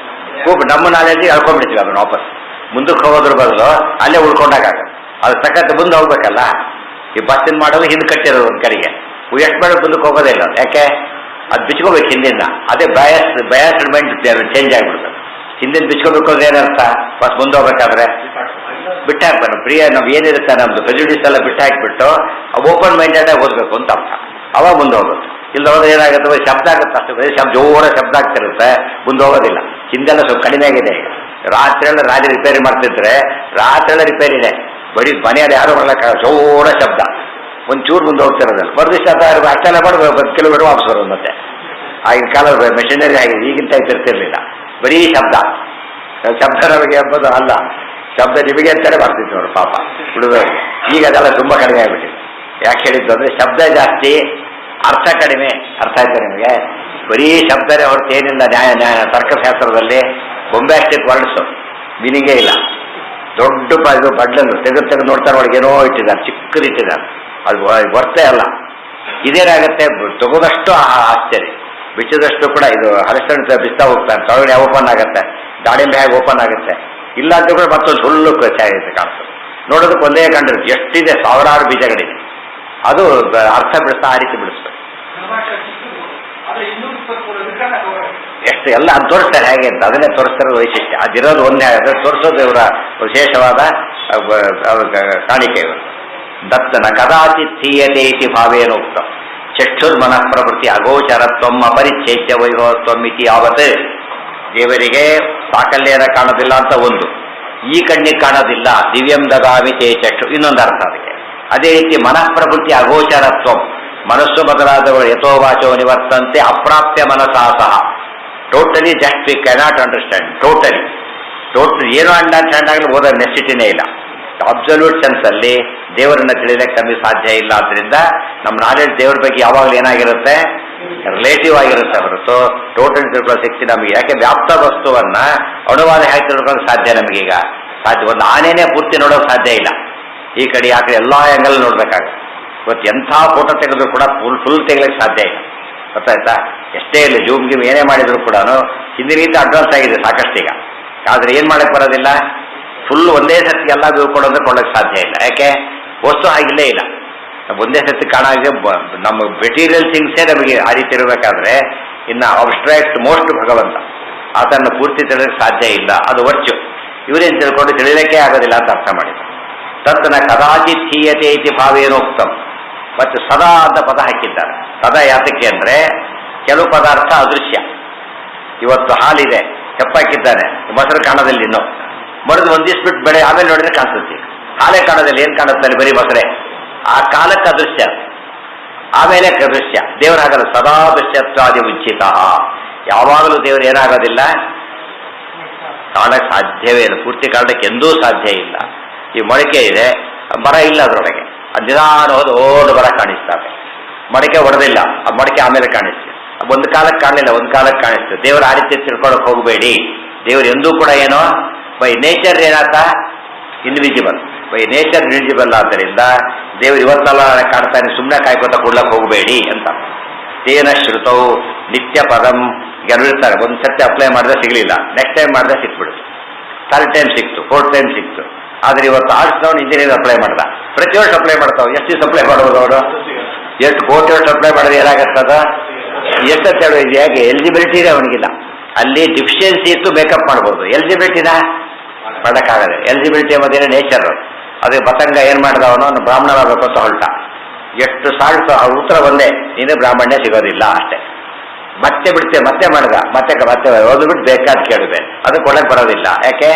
ನಮ್ಮ ನಾಲೆಜ್ ಹೇಳ್ಕೊಂಡ್ಬಿಡ್ತೀವಿ. ಅದನ್ನ ವಾಪಸ್ ಮುಂದಕ್ಕೆ ಹೋಗೋದ್ರ ಬದಲು ಅಲ್ಲೇ ಉಳ್ಕೊಂಡಾಗ ಅದು ತಕ್ಕಂತೆ ಮುಂದೆ ಹೋಗ್ಬೇಕಲ್ಲ. ಈ ಬಸ್ಸಿನ ಮಾಡೋದು ಹಿಂದೆ ಕಟ್ಟಿರೋದು ಒಂದು ಕಡೆಗೆ ಎಷ್ಟು ಮಾಡೋದು ಮುಂದಕ್ಕೆ ಹೋಗೋದೇ ಇಲ್ಲ. ಯಾಕೆ? ಅದು ಬಿಚ್ಕೋಬೇಕು ಹಿಂದಿಂದ. ಅದೇ ಬಯಾಸ್ಡ್ ಮೈಂಡ್ ಚೇಂಜ್ ಆಗಿಬಿಡ್ತದೆ. ಹಿಂದಿನ ಬಿಚ್ಕೋಬೇಕು ಅಂದ್ರೆ ಏನರ್ಥ? ಬಸ್ ಮುಂದೆ ಹೋಗ್ಬೇಕಾದ್ರೆ ಬಿಟ್ಟಾಕ್ಬೇಕು. ಪ್ರಿಯ ನಾವು ಏನಿರುತ್ತೆ ನಮ್ದು ಪ್ರೆಜುಡಿಸ್ ಎಲ್ಲ ಬಿಟ್ಟು ಹಾಕಿಬಿಟ್ಟು ಓಪನ್ ಮೈಂಡೆಡ್ ಆಗಿ ಓದಬೇಕು ಅಂತ ಅರ್ಥ. ಅವಾಗ ಮುಂದೆ ಹೋಗುತ್ತೆ. ಇಲ್ಲ ಹೋದ್ರೆ ಏನಾಗುತ್ತೆ, ಶಬ್ದ ಆಗುತ್ತೆ ಅಷ್ಟೇ. ಜೋರ ಶಬ್ದ ಆಗ್ತಿರುತ್ತೆ, ಮುಂದೆ ಹೋಗೋದಿಲ್ಲ. ಹಿಂದೆಲ್ಲ ಸ್ವಲ್ಪ ಕಡಿಮೆ ಆಗಿದೆ. ಈಗ ರಾತ್ರಿ ರಿಪೇರಿ ಮಾಡ್ತಿದ್ರೆ ರಾತ್ರಿ ರಿಪೇರಿನೇ ಬರೀ ಮನೆಯಲ್ಲಿ ಯಾರು ಮಾಡ್ಲಕ್ಕ ಜೋರ ಶಬ್ದ, ಒಂಚೂರು ಮುಂದೆ ಹೋಗ್ತಿರೋದಲ್ಲ. ಮರುದಿವಸ ಅಷ್ಟೆಲ್ಲ ಮಾಡ್ಬೇಕು, ಕಿಲೋಮೀಟರ್ ವಾಪಸ್ ಬರೋದು. ಮತ್ತೆ ಆಗಿನ ಕಾಲ ಮೆಷಿನರಿ ಆಗಿದೆ, ಈಗಿನ ಟೈಪ್ ಇರ್ತಿರ್ಲಿಲ್ಲ. ಬರೀ ಶಬ್ದ ನಮಗೆ ಎಂಬುದು ಅಲ್ಲ, ಶಬ್ದ ನಿಮಗೆ ಅಂತಾನೆ ಬರ್ತಿತ್ತು ಅವರು ಪಾಪ ಹುಡುಗರು. ಈಗ ಅದೆಲ್ಲ ತುಂಬ ಕಡಿಮೆ ಆಗ್ಬಿಟ್ಟಿದೆ. ಯಾಕೆ ಹೇಳಿದ್ದು ಅಂದ್ರೆ ಶಬ್ದ ಜಾಸ್ತಿ, ಅರ್ಥ ಕಡಿಮೆ. ಅರ್ಥ ಆಯ್ತು ನಿಮಗೆ? ಬರೀ ಶಬ್ದನೇ ಹೊರತು ಏನಿಲ್ಲ. ನ್ಯಾಯ ತರ್ಕಶಾಸ್ತ್ರದಲ್ಲಿ ಬೊಂಬಾಸ್ಟಿಕ್ ವರ್ಡ್ಸು ಮೀನಿಂಗೇ ಇಲ್ಲ. ದೊಡ್ಡ ಇದು ಬಡ್ಲನ್ನು ತೆಗೆದು ನೋಡ್ತಾರೆ, ಒಳಗೆ ಏನೋ ಇಟ್ಟಿದ್ದಾರೆ, ಚಿಕ್ಕದಿಟ್ಟಿದ್ದಾರೆ. ಅದು ಬರ್ತೇ ಅಲ್ಲ. ಇದೇನಾಗುತ್ತೆ, ತಗೋದಷ್ಟು ಆಶ್ಚರ್ಯ, ಬಿಚ್ಚಿದಷ್ಟು ಕೂಡ. ಇದು ಹಲಸಣ್ಣ ಬಿಸ್ತಾ ಹೋಗ್ತಾರೆ, ತೊಳಗಡೆ ಓಪನ್ ಆಗುತ್ತೆ, ದಾಳಿಂಬೆ ಹೇಗೆ ಓಪನ್ ಆಗುತ್ತೆ. ಇಲ್ಲ ಅಂತ ಕೂಡ ಮತ್ತೊಂದು ಸುಳ್ಳು ಕಾಣಿಸ್ತದೆ. ನೋಡೋದಕ್ಕೆ ಒಂದೇ ಕಂಡಿರುತ್ತೆ, ಎಷ್ಟಿದೆ, ಸಾವಿರಾರು ಬೀಜಗಳಿದೆ. ಅದು ಅರ್ಥ ಬಿಡಿಸ್ತಾ ಆ ರೀತಿ ಬಿಡಿಸ್ಬೇಕು. ಎಷ್ಟು ಎಲ್ಲ ಅದು ತೋರಿಸ್ತಾರೆ ಹೇಗೆ ಅಂತ, ಅದನ್ನೇ ತೋರಿಸ್ತಿರೋದು ವೈಶಿಷ್ಟ್ಯ. ಅದಿರೋದು ಒಂದೇ ಆಗುತ್ತೆ, ತೋರಿಸೋದು ಇವರ ವಿಶೇಷವಾದ ಕಾಣಿಕೆ. ಇವರು ದತ್ತನ ಕದಾಚಿತ್ಥೀಯತೆ ಇತಿ ಭಾವೇನೋಕ್ತ ಚಕ್ಷುರ್ಮನಃ ಪ್ರವೃತ್ತಿ ಅಗೋಚರತ್ವಂ ಅಪರಿಚ್ಛೇದ್ಯ ವೈಭವತ್ವಂ ಇತಿ ಯಾವತ್. ದೇವರಿಗೆ ಸಾಕಲ್ಯನ ಕಾಣೋದಿಲ್ಲ ಅಂತ ಒಂದು, ಈ ಕಣ್ಣಿಗೆ ಕಾಣೋದಿಲ್ಲ, ದಿವ್ಯಂ ದದಾಮಿ ತೇ ಚಕ್ಷು ಇನ್ನೊಂದು ಅರ್ಥ ಅದಕ್ಕೆ. ಅದೇ ರೀತಿ ಮನಃ ಪ್ರವೃತ್ತಿ ಅಗೋಚರತ್ವಂ, ಮನಸ್ಸು ಮೊದಲಾದವರು ಯಥೋವಾಚೋ ನಿವರ್ತಂತೆ ಅಪ್ರಾಪ್ಯ ಮನಸಾ ಸಹ. Totally just we cannot understand. Totally ಏನು ಅಂಡರ್ಸ್ಟ್ಯಾಂಡ್ ಆಗಲಿ ಓದೋ ನೆಸಿಟಿನೇ ಇಲ್ಲ. ಅಬ್ಸಲ್ಯೂಟ್ ಸೆನ್ಸ್ ಅಲ್ಲಿ ದೇವರನ್ನ ತಿಳಿಯಲಿಕ್ಕೆ ನಮಗೆ ಸಾಧ್ಯ ಇಲ್ಲ. ಆದ್ರಿಂದ ನಮ್ಮ ನಾಲೆಡ್ಜ್ ದೇವರ ಬಗ್ಗೆ ಯಾವಾಗಲೂ ಏನಾಗಿರುತ್ತೆ, ರಿಲೇಟಿವ್ ಆಗಿರುತ್ತೆ ಹೊರತು ಟೋಟಲ್ ತಿಳ್ಕೊಳ್ಳೋ ಶಕ್ತಿ ನಮಗೆ. ಯಾಕೆ ವ್ಯಾಪ್ತ ವಸ್ತುವನ್ನ ಅಣುವಾದ ಹೇಗೆ ತಿಳ್ಕೊಳ್ಳೋಕೆ ಸಾಧ್ಯ ನಮಗೀಗ? ಸಾಧ್ಯ. ಒಂದು ಆನೆನೇ ಪೂರ್ತಿ ನೋಡೋಕೆ ಸಾಧ್ಯ ಇಲ್ಲ. ಈ ಕಡೆ ಆ ಕಡೆ ಎಲ್ಲ ಆ್ಯಂಗಲ್ ನೋಡ್ಬೇಕಾಗುತ್ತೆ. ಇವತ್ತು ಎಂಥ ಫೋಟೋ ತೆಗೆದ್ರು ಕೂಡ ಫುಲ್ ತೆಗಿಲಿಕ್ಕೆ ಸಾಧ್ಯ ಇಲ್ಲ. ಗೊತ್ತಾಯ್ತಾ? ಎಷ್ಟೇ ಇಲ್ಲ, ಜೂಮ್ ಗಿಮ್ ಏನೇ ಮಾಡಿದ್ರು ಕೂಡ ಹಿಂದಿನ ರೀತಿ ಅಡ್ವಾನ್ಸ್ ಆಗಿದೆ ಸಾಕಷ್ಟು ಈಗ. ಆದರೆ ಏನು ಮಾಡಕ್ಕೆ ಬರೋದಿಲ್ಲ, ಫುಲ್ ಒಂದೇ ಸರ್ತಿ ಎಲ್ಲ ವ್ಯೂ ಕೊಡೋದ್ರೆ ಕೊಡೋಕ್ಕೆ ಸಾಧ್ಯ ಇಲ್ಲ. ಯಾಕೆ? ವಸ್ತು ಹಾಗಿಲ್ಲೇ ಇಲ್ಲ. ಒಂದೇ ಸರ್ತಿ ಕಾಣಾಗೆ ನಮ್ಮ ಮೆಟೀರಿಯಲ್ ಥಿಂಗ್ಸೇ ನಮಗೆ ಆ ರೀತಿ ಇರಬೇಕಾದ್ರೆ ಇನ್ನು ಅಬ್ಸ್ಟ್ರಾಕ್ಟ್ ಮೋಸ್ಟ್ ಭಗವಂತ ಆತನ್ನು ಪೂರ್ತಿ ತಿಳಿಯೋಕ್ಕೆ ಸಾಧ್ಯ ಇಲ್ಲ. ಅದು ವರ್ಚು. ಇವರೇನು ತಿಳ್ಕೊಂಡು ತಿಳಿಲಿಕ್ಕೆ ಆಗೋದಿಲ್ಲ ಅಂತ ಅರ್ಥ ಮಾಡಿದ್ರು. ತತ್ನ ಕದಾಚಿತ್ ಹೀಯತೆ ಇತಿ ಭಾವೇನೋಕ್ತಂ. ಮತ್ತು ಸದಾ ಅಂತ ಪದ ಹಾಕಿದ್ದಾರೆ. ಸದಾ ಯಾತಕ್ಕೆ ಅಂದರೆ ಕೆಲವು ಪದಾರ್ಥ ಅದೃಶ್ಯ. ಇವತ್ತು ಹಾಲಿದೆ, ಹೆಪ್ಪಾಕಿದ್ದಾನೆ, ಮೊಸರು ಕಾಣೋದಿಲ್ಲ, ಇನ್ನೂ ಮರದು ಒಂದಿಸ್ಬಿಟ್ಟು ಬೆಳೆ ಆಮೇಲೆ ನೋಡಿದ್ರೆ ಕಾಣಿಸುತ್ತೆ. ಹಾಲೇ ಕಾಣೋದಿಲ್ಲ, ಏನು ಕಾಣುತ್ತೆ ಬರೀ ಮೊಸರೆ. ಆ ಕಾಲಕ್ಕೆ ಅದೃಶ್ಯ, ಆಮೇಲೆ ದೃಶ್ಯ. ದೇವರು ಹಾಗಲ್ಲ, ಸದಾ ದೃಶ್ಯತ್ವಾದಿ ಉಚಿತ. ಯಾವಾಗಲೂ ದೇವರು ಏನಾಗೋದಿಲ್ಲ, ಕಾಣಕ್ಕೆ ಸಾಧ್ಯವೇ ಇಲ್ಲ. ಪೂರ್ತಿ ಕಾಣಕ್ಕೆ ಎಂದೂ ಸಾಧ್ಯ ಇಲ್ಲ. ಈ ಮೊಳಕೆ ಇದೆ, ಮರ ಇಲ್ಲ ಅದರೊಳಗೆ, ನಿಧಾನ ಹೋದ ಓಡು ಮರ ಕಾಣಿಸ್ತಾರೆ. ಮೊಳಕೆ ಹೊಡೆದಿಲ್ಲ, ಆ ಮೊಳಕೆ ಆಮೇಲೆ ಕಾಣಿಸ್ತದೆ. ಒಂದು ಕಾಲಕ್ಕೆ ಕಾಣಲಿಲ್ಲ, ಒಂದು ಕಾಲಕ್ಕೆ ಕಾಣಿಸ್ತದೆ. ದೇವರು ಆ ರೀತಿ ತಿಳ್ಕೊಳಕ್ ಹೋಗಬೇಡಿ. ದೇವರು ಎಂದೂ ಕೂಡ ಏನೋ ಬೈ ನೇಚರ್ ಏನಾತ ಇನ್ವಿಜಿಬಲ್, ಬೈ ನೇಚರ್ ಇನ್ವಿಜಿಬಲ್. ಆದ್ದರಿಂದ ದೇವರು ಇವತ್ತೆಲ್ಲ ಕಾಣ್ತಾನೆ, ಸುಮ್ಮನೆ ಕಾಯ್ಕೋತ ಕೊಡ್ಲಕ್ಕೆ ಹೋಗಬೇಡಿ ಅಂತ. ತೇನ ಶ್ರುತೌ ನಿತ್ಯ ಪದಂ ಗೆಲ್ಲಿರ್ತಾರೆ. ಒಂದು ಸರ್ತಿ ಅಪ್ಲೈ ಮಾಡಿದ್ರೆ ಸಿಗಲಿಲ್ಲ, ನೆಕ್ಸ್ಟ್ ಟೈಮ್ ಮಾಡಿದ್ರೆ ಸಿಕ್ಬಿಡುತ್ತೆ. ಥರ್ಡ್ ಟೈಮ್ ಸಿಕ್ತು, ಫೋರ್ತ್ ಟೈಮ್ ಸಿಕ್ತು. ಆದರೆ ಇವತ್ತು ಆರ್ಟ್ಸ್ನವ್ನು ಇಂಜಿನಿಯರ್ ಅಪ್ಲೈ ಮಾಡ್ದ, ಪ್ರತಿ ವರ್ಷ ಅಪ್ಲೈ ಮಾಡ್ತಾವೆ. ಎಷ್ಟು ದಿವಸ ಅಪ್ಲೈ ಮಾಡೋದು ಅವರು? ಎಷ್ಟು ಕೋಟಿ ವರ್ಷ ಅಪ್ಲೈ ಮಾಡಿದ್ರೆ ಏನಾಗತ್ತದ? ಎಷ್ಟು ಹೇಳೋ ಇದು ಹೇಗೆ ಎಲಿಜಿಬಿಲಿಟಿ ಇದೆ ಅವನಿಗಿಲ್ಲ. ಅಲ್ಲಿ ಡಿಫಿಷಿಯನ್ಸಿ ಇತ್ತು, ಮೇಕಪ್ ಮಾಡ್ಬೋದು. ಎಲಿಜಿಬಿಲಿಟಿನ ಮಾಡೋಕ್ಕಾಗದೆ. ಎಲಿಜಿಬಿಲಿಟಿ ಎಂಬುದೇನೆ ನೇಚರ್. ಅದೇ ಪತಂಗ ಏನು ಮಾಡಿದ ಅವನು ಬ್ರಾಹ್ಮಣರಾಗಬೇಕು ಅಂತ ಹೊರಟ. ಎಷ್ಟು ಸಾಲ್ಟ್ ಉತ್ತರ ಒಂದೇ, ನೀನು ಬ್ರಾಹ್ಮಣ್ಯ ಸಿಗೋದಿಲ್ಲ ಅಷ್ಟೇ. ಮತ್ತೆ ಬಿಡ್ತೆ, ಮತ್ತೆ ಮಾಡಿದ, ಮತ್ತೆ ಓದ್ಬಿಟ್ಟು ಬೇಕಾದ ಕೇಳಿದೆ, ಅದು ಕೊಡಕ್ಕೆ ಬರೋದಿಲ್ಲ. ಯಾಕೆ?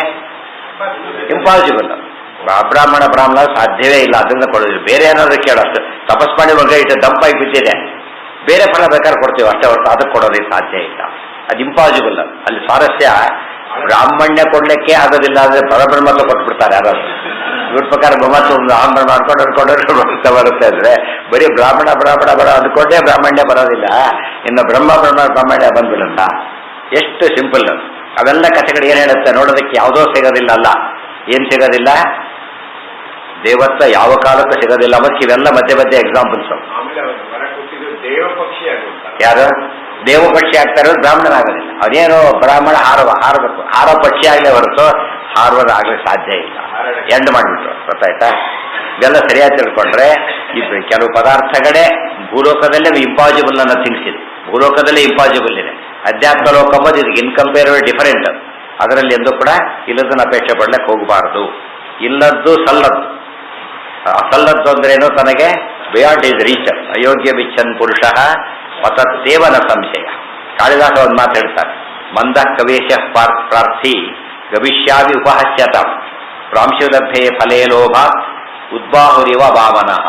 ಇಂಪಾಸಿಬಲ್. ಬ್ರಾಹ್ಮಣ ಸಾಧ್ಯವೇ ಇಲ್ಲ, ಅದನ್ನ ಕೊಡೋದಿಲ್ಲ. ಬೇರೆ ಏನಾದ್ರು ಕೇಳೋಷ್ಟು ತಪಸ್ ಮಾಡಿ ಮಗ ಇಟ್ಟು ದಂಪಾಗಿ ಬಿದ್ದಿದೆ, ಬೇರೆ ಫಲ ಬೇಕಾದ್ರೆ ಕೊಡ್ತೀವಿ ಅಷ್ಟೇ ಹೊರತು ಅದಕ್ಕೆ ಕೊಡೋದಕ್ಕೆ ಸಾಧ್ಯ ಇಲ್ಲ. ಅದು ಇಂಪಾಸಿಬಲ್. ಅಲ್ಲಿ ಸ್ವಾರಸ್ಯ ಬ್ರಾಹ್ಮಣ್ಯ ಕೊಡ್ಲಿಕ್ಕೆ ಆಗೋದಿಲ್ಲ ಅಂದ್ರೆ ಪರಬ್ರಹ್ಮತ್ವ ಕೊಟ್ಬಿಡ್ತಾರೆ ಯಾರಾದ್ರು. ಇವ್ರ ಪ್ರಕಾರ ಬ್ರಹ್ಮತ್ವ ಒಂದು ಆಂಧ್ರ ಮಾಡ್ಕೊಂಡು ಬರುತ್ತೆ ಅಂದ್ರೆ ಬರೀ ಬ್ರಾಹ್ಮಣ ಅಂದ್ಕೊಂಡೇ ಬ್ರಾಹ್ಮಣ್ಯ ಬರೋದಿಲ್ಲ. ಇನ್ನು ಬ್ರಾಹ್ಮಣ್ಯ ಬಂದ್ಬಿಡಲ್ಲ. ಎಷ್ಟು ಸಿಂಪಲ್. ಅವೆಲ್ಲ ಕಥೆಗಳು ಏನು ಹೇಳುತ್ತೆ ನೋಡೋದಕ್ಕೆ ಯಾವುದೋ ಸಿಗೋದಿಲ್ಲ. ಅಲ್ಲ, ಏನ್ ಸಿಗೋದಿಲ್ಲ? ದೇವತ್ವ ಯಾವ ಕಾಲಕ್ಕೂ ಸಿಗೋದಿಲ್ಲ. ಮತ್ತೆ ಇವೆಲ್ಲ ಮಧ್ಯೆ ಎಕ್ಸಾಂಪಲ್ಸ್. ಯಾರು ದೇವ ಪಕ್ಷಿ ಆಗ್ತಾರೆ, ಬ್ರಾಹ್ಮಣನಾಗೋದಿಲ್ಲ. ಅವನೇನು ಬ್ರಾಹ್ಮಣ ಹಾರಬೇಕು, ಹಾರೋ ಪಕ್ಷಿ ಆಗಲೇ ಹೊರತು ಹಾರುವುದು ಆಗ್ಲಿಕ್ಕೆ ಸಾಧ್ಯ ಇಲ್ಲ. ಎಂಡ್ ಮಾಡಿಬಿಟ್ರು. ಗೊತ್ತಾಯ್ತಾ? ಇವೆಲ್ಲ ಸರಿಯಾಗಿ ತಿಳ್ಕೊಂಡ್ರೆ ಕೆಲವು ಪದಾರ್ಥಗಳೇ ಭೂಲೋಕದಲ್ಲೇ ಇಂಪಾಸಿಬಲ್ ಅನ್ನೋ ಥಿಂಗ್ಸ್ ಇದೆ. ಭೂಲೋಕದಲ್ಲೇ ಇಂಪಾಸಿಬಲ್ ಇದೆ. ಅಧ್ಯಾತ್ಮ ಲೋಕ ಅಂಬೋದು ಇದಕ್ಕೆ ಇನ್ಕಂಪೇರಬಲ್ ಡಿಫರೆಂಟ್. ಅದರಲ್ಲಿ ಎಂದೂ ಕೂಡ ಇಲ್ಲದನ್ನು ಅಪೇಕ್ಷೆ ಪಡ್ಲಿಕ್ಕೆ ಹೋಗಬಾರದು. ಇಲ್ಲದ್ದು ಸಲ್ಲದ್ದು. ಸಲ್ಲದ್ದು ಅಂದ್ರೇನು? ತನಗೆ ಬಿಯಾಂಡ್ ಈಸ್ ರೀಚ್. ಅಯೋಗ್ಯ ಬಿಚ್ಚನ್ ಪುರುಷ ಪತತ್ತೇವನ ಸಂಶಯ. ಕಾಳಿದಾಸ ಒಂದು ಮಾತು ಹೇಳ್ತಾರೆ, ಮಂದ ಕವೇಶ ಪ್ರಾರ್ಥಿ ಗವಿಷ್ಯಾವಿ ಉಪಹಸ್ಯತ ಪ್ರಾಂಶುಲಭ್ಯೆ ಫಲೇ ಲೋಭ ಉದ್ಬಾಹುರಿವ ಭಾವನಃ.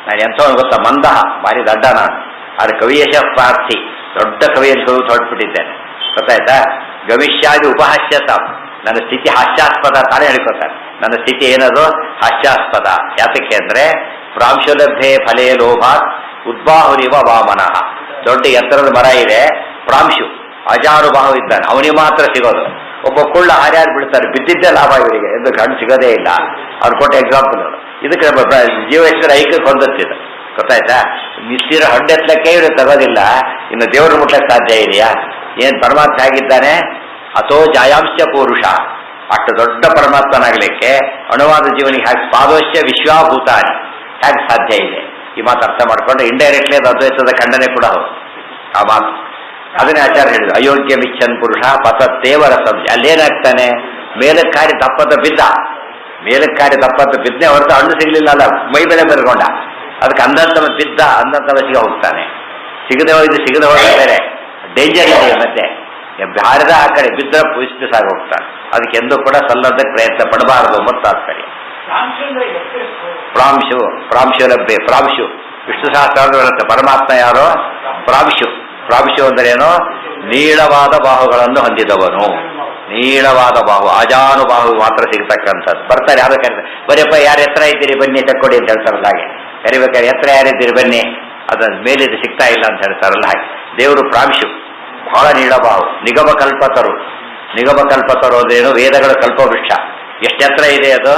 ನಾನು ಎಂಥವನು ಗೊತ್ತಾ? ಮಂದಹ, ಭಾರಿ ದಡ್ಡ ನಾನು. ಆದರೆ ಕವಿಯಶ ಪ್ರಾರ್ಥಿ, ದೊಡ್ಡ ಕವಿಯಲ್ಲಿ ಹೊರಟ್ಬಿಟ್ಟಿದ್ದೇನೆ. ಗೊತ್ತಾಯ್ತಾ? ಗವಿಷ್ಯಾದಿ ಉಪಹಾಸ್ಯತ, ನನ್ನ ಸ್ಥಿತಿ ಹಾಸ್ಯಾಸ್ಪದ ತಾನೇ ಹೇಳ್ಕೊತಾರೆ. ನನ್ನ ಸ್ಥಿತಿ ಏನದು? ಹಾಸ್ಯಾಸ್ಪದ. ಯಾತಕ್ಕೆ ಅಂದರೆ ಪ್ರಾಂಶುಲಭ್ಯೆ ಫಲೇ ಲೋಭ ಉದ್ಬಾಹುರಿವ ವಾಮನಃ. ದೊಡ್ಡ ಎತ್ತರದ ಮರ ಇದೆ, ಪ್ರಾಂಶು ಅಜಾನುಬಾಹು ಇದ್ದಾನೆ, ಅವನಿಗೆ ಮಾತ್ರ ಸಿಗೋದು. ಒಬ್ಬ ಕುಳ್ಳ ಹಾರ್ಯಾರು ಬಿಡ್ತಾರೆ, ಬಿದ್ದಿದ್ದೇ ಲಾಭ ಇವರಿಗೆ ಎಂದು ಗಂಡು ಸಿಗೋದೇ ಇಲ್ಲ. ಅವ್ರು ಕೊಟ್ಟ ಎಕ್ಸಾಂಪಲ್. ಇದಕ್ಕೆ ಜೀವೇಶ್ವರ ಐಕ್ಯಕ್ಕೆ ಹೊಂದುತ್ತಿದೆ. ಗೊತ್ತಾಯ್ತಾ? ನಿಶ್ಚಿರ ಹಡ್ಡೆತ್ಲಕ್ಕೆ ಇವರು ತಗೋದಿಲ್ಲ, ಇನ್ನು ದೇವರು ಮುಟ್ಲಕ್ಕೆ ಸಾಧ್ಯ ಇದೆಯಾ? ಏನು ಪರಮಾತ್ಮ ಆಗಿದ್ದಾನೆ? ಅಥೋ ಜಾಯಾಂಶ ಪುರುಷ. ಅಷ್ಟು ದೊಡ್ಡ ಪರಮಾತ್ಮನಾಗಲಿಕ್ಕೆ ಅಣುವಾದ ಜೀವನಿಗೆ ಹಾಗೆ ಪಾದೋಶ್ಯ ವಿಶ್ವಾಭೂತಾನಿ ಹೇಗೆ ಸಾಧ್ಯ ಇದೆ? ಈ ಮಾತು ಅರ್ಥ ಮಾಡ್ಕೊಂಡ್ರೆ ಇಂಡೈರೆಕ್ಟ್ಲಿ ಅದು ಅದ್ವೈತದ ಖಂಡನೆ ಕೂಡ ಹೌದು ಆ ಮಾತು. ಅದನ್ನೇ ಆಚಾರ್ಯ ಹೇಳಿದ್ರು, ಅಯೋಗ್ಯ ಮಿಚ್ಚನ್ ಪುರುಷ ಪತತ್ತೇವರ ಸಂಶಯ. ಅಲ್ಲೇನಾಗ್ತಾನೆ? ಮೇಲಕ್ಕಾರಿ ದಪ್ಪದ ಬಿದ್ದ, ಮೇಲಕ್ಕಾರಿ ದಪ್ಪದ ಬಿದ್ದೇ ಹೊರತು ಹಣ್ಣು ಸಿಗ್ಲಿಲ್ಲ ಅಲ್ಲ, ಮೈ ಬೆಲೆ ಬೆರ್ಕೊಂಡ. ಅದಕ್ಕೆ ಅಂದಂತ ಬಿದ್ದ, ಅಂದಂತ ಸಿಗ ಹೋಗ್ತಾನೆ. ಸಿಗದೆ ಹೋಯ್ದು ಸಿಗದೆ ಹೋದ ಬೇರೆ ಡೇಂಜರ್ ಇದೆ. ಮತ್ತೆ ಹಾರಿದ ಆ ಕಡೆ ಬಿದ್ದರೆ ಪುಷ್ಟಿ ಸಾಗಿ ಹೋಗ್ತಾನೆ. ಅದಕ್ಕೆಂದೂ ಕೂಡ ಸಲ್ಲದಕ್ಕೆ ಪ್ರಯತ್ನ ಪಡಬಾರದು ಮತ್ತು ತಾತ್ಪರ್ಯ. ಪ್ರಾಂಶು ಲಭ್ಯ. ಪ್ರಾಂಶು ವಿಷ್ಣು ಸಹಸ್ರ ಬರುತ್ತೆ. ಪರಮಾತ್ಮ ಯಾರೋ? ಪ್ರಾಂಶು ಅಂದ್ರೇನು? ನೀಳವಾದ ಬಾಹುಗಳನ್ನು ಹೊಂದಿದವನು. ನೀಳವಾದ ಬಾಹು, ಅಜಾನುಬಾಹು ಮಾತ್ರ ಸಿಗ್ತಕ್ಕಂಥದ್ದು. ಬರ್ತಾರೆ ಯಾರು ಕರೀತಾರೆ, ಬರೀಪ್ಪ ಯಾರು ಎತ್ತರ ಇದ್ದೀರಿ ಬನ್ನಿ ತಕ್ಕೊಡಿ ಅಂತ ಹೇಳ್ತಾರಲ್ಲ ಹಾಗೆ. ಕರಿಬೇಕಾದ್ರೆ ಎತ್ತರ ಯಾರಿದ್ದೀರಿ ಬನ್ನಿ, ಅದನ್ನ ಮೇಲಿದ್ದು ಸಿಗ್ತಾ ಇಲ್ಲ ಅಂತ ಹೇಳ್ತಾರಲ್ಲ ಹಾಗೆ. ದೇವರು ಪ್ರಾಂಶು, ಬಹಳ ನೀಳಬಾಹು. ನಿಗಮ ಕಲ್ಪತರು ಅಂದ್ರೇನು? ವೇದಗಳ ಕಲ್ಪವೃಕ್ಷ. ಎಷ್ಟು ಎತ್ತರ ಇದೆ ಅದು?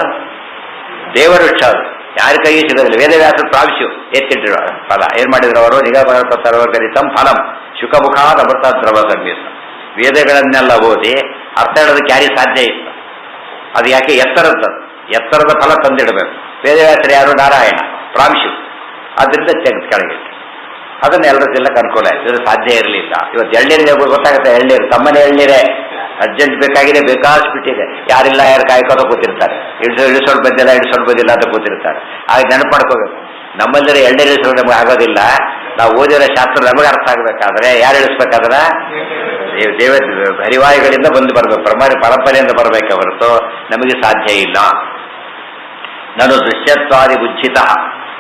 ದೇವರ ವೃಕ್ಷ. ಅದು ಯಾರ ಕೈಗೆ ಸಿಗೋದಿಲ್ಲ. ವೇದವ್ಯಾಸ ಪ್ರಾಂಶು ಎತ್ತಿಟ್ಟಿರೋ ಫಲ ಏನ್ ಮಾಡಿದ್ರು ಅವರು? ನಿಗಮ ಕಲ್ಪತರ್ವಕರಿತಂ ಫಲಂ ಶುಕಮುಖಾದ ಅಮೃತ ದ್ರವ ಸಂಗೀತ. ವೇದಗಳನ್ನೆಲ್ಲ ಓದಿ ಅರ್ಥ ಹೇಳೋದಕ್ಕೆ ಯಾರಿಗೆ ಸಾಧ್ಯ ಇತ್ತು? ಅದು ಯಾಕೆ? ಎತ್ತರದ ಫಲ ತಂದಿಡಬೇಕು. ವೇದವ್ಯಾಸರು ಯಾರು? ನಾರಾಯಣ, ಪ್ರಾಂಶು. ಅದರಿಂದ ಕೆಳಗಿಟ್ಟು ಅದನ್ನ ಎಲ್ಲರ ತಿನ್ನಕ್ಕೆ ಅನುಕೂಲ ಆಯ್ತು. ಇದು ಸಾಧ್ಯ ಇರಲಿಲ್ಲ. ಇವತ್ತು ಎಳ್ನೀರಿಗೆ ಗೊತ್ತಾಗುತ್ತೆ. ಎಳ್ನೀರು ತಮ್ಮನೆ ಎಳ್ನೀರೇ ಅರ್ಜೆಂಟ್ ಬೇಕಾಗಿದೆ, ಬೇಕಾದಷ್ಟು ಬಿಟ್ಟಿದೆ, ಯಾರಿಲ್ಲ ಯಾರು ಕಾಯ್ಕೋತ ಕೂತಿರ್ತಾರೆ, ಇಳಿಸೋಳು ಬಂದಿಲ್ಲ ಇಳಿಸೋಳು ಬಂದಿಲ್ಲ ಅಂತ ಕೂತಿರ್ತಾರೆ. ಆಗ ನೆನಪು ಮಾಡ್ಕೋಬೇಕು, ನಮ್ಮಲ್ಲಿ ಎರಡೇ ಇಳಿಸೋಳು ನಮಗೆ ಆಗೋದಿಲ್ಲ. ನಾವು ಓದಿರೋ ಶಾಸ್ತ್ರ ನಮಗೆ ಅರ್ಥ ಆಗಬೇಕಾದ್ರೆ ಯಾರು ಇಳಿಸ್ಬೇಕಾದ್ರೆ ದೇವ ಹರಿವಾಯುಗಳಿಂದ ಬಂದು ಬರಬೇಕು, ಪರಂಪರೆಯಿಂದ ಬರಬೇಕೆ ಹೊರತು ನಮಗೆ ಸಾಧ್ಯ ಇಲ್ಲ. ನಾನು ದೃಶ್ಯತ್ವಾದಿ ಬುಜ್ಜಿತ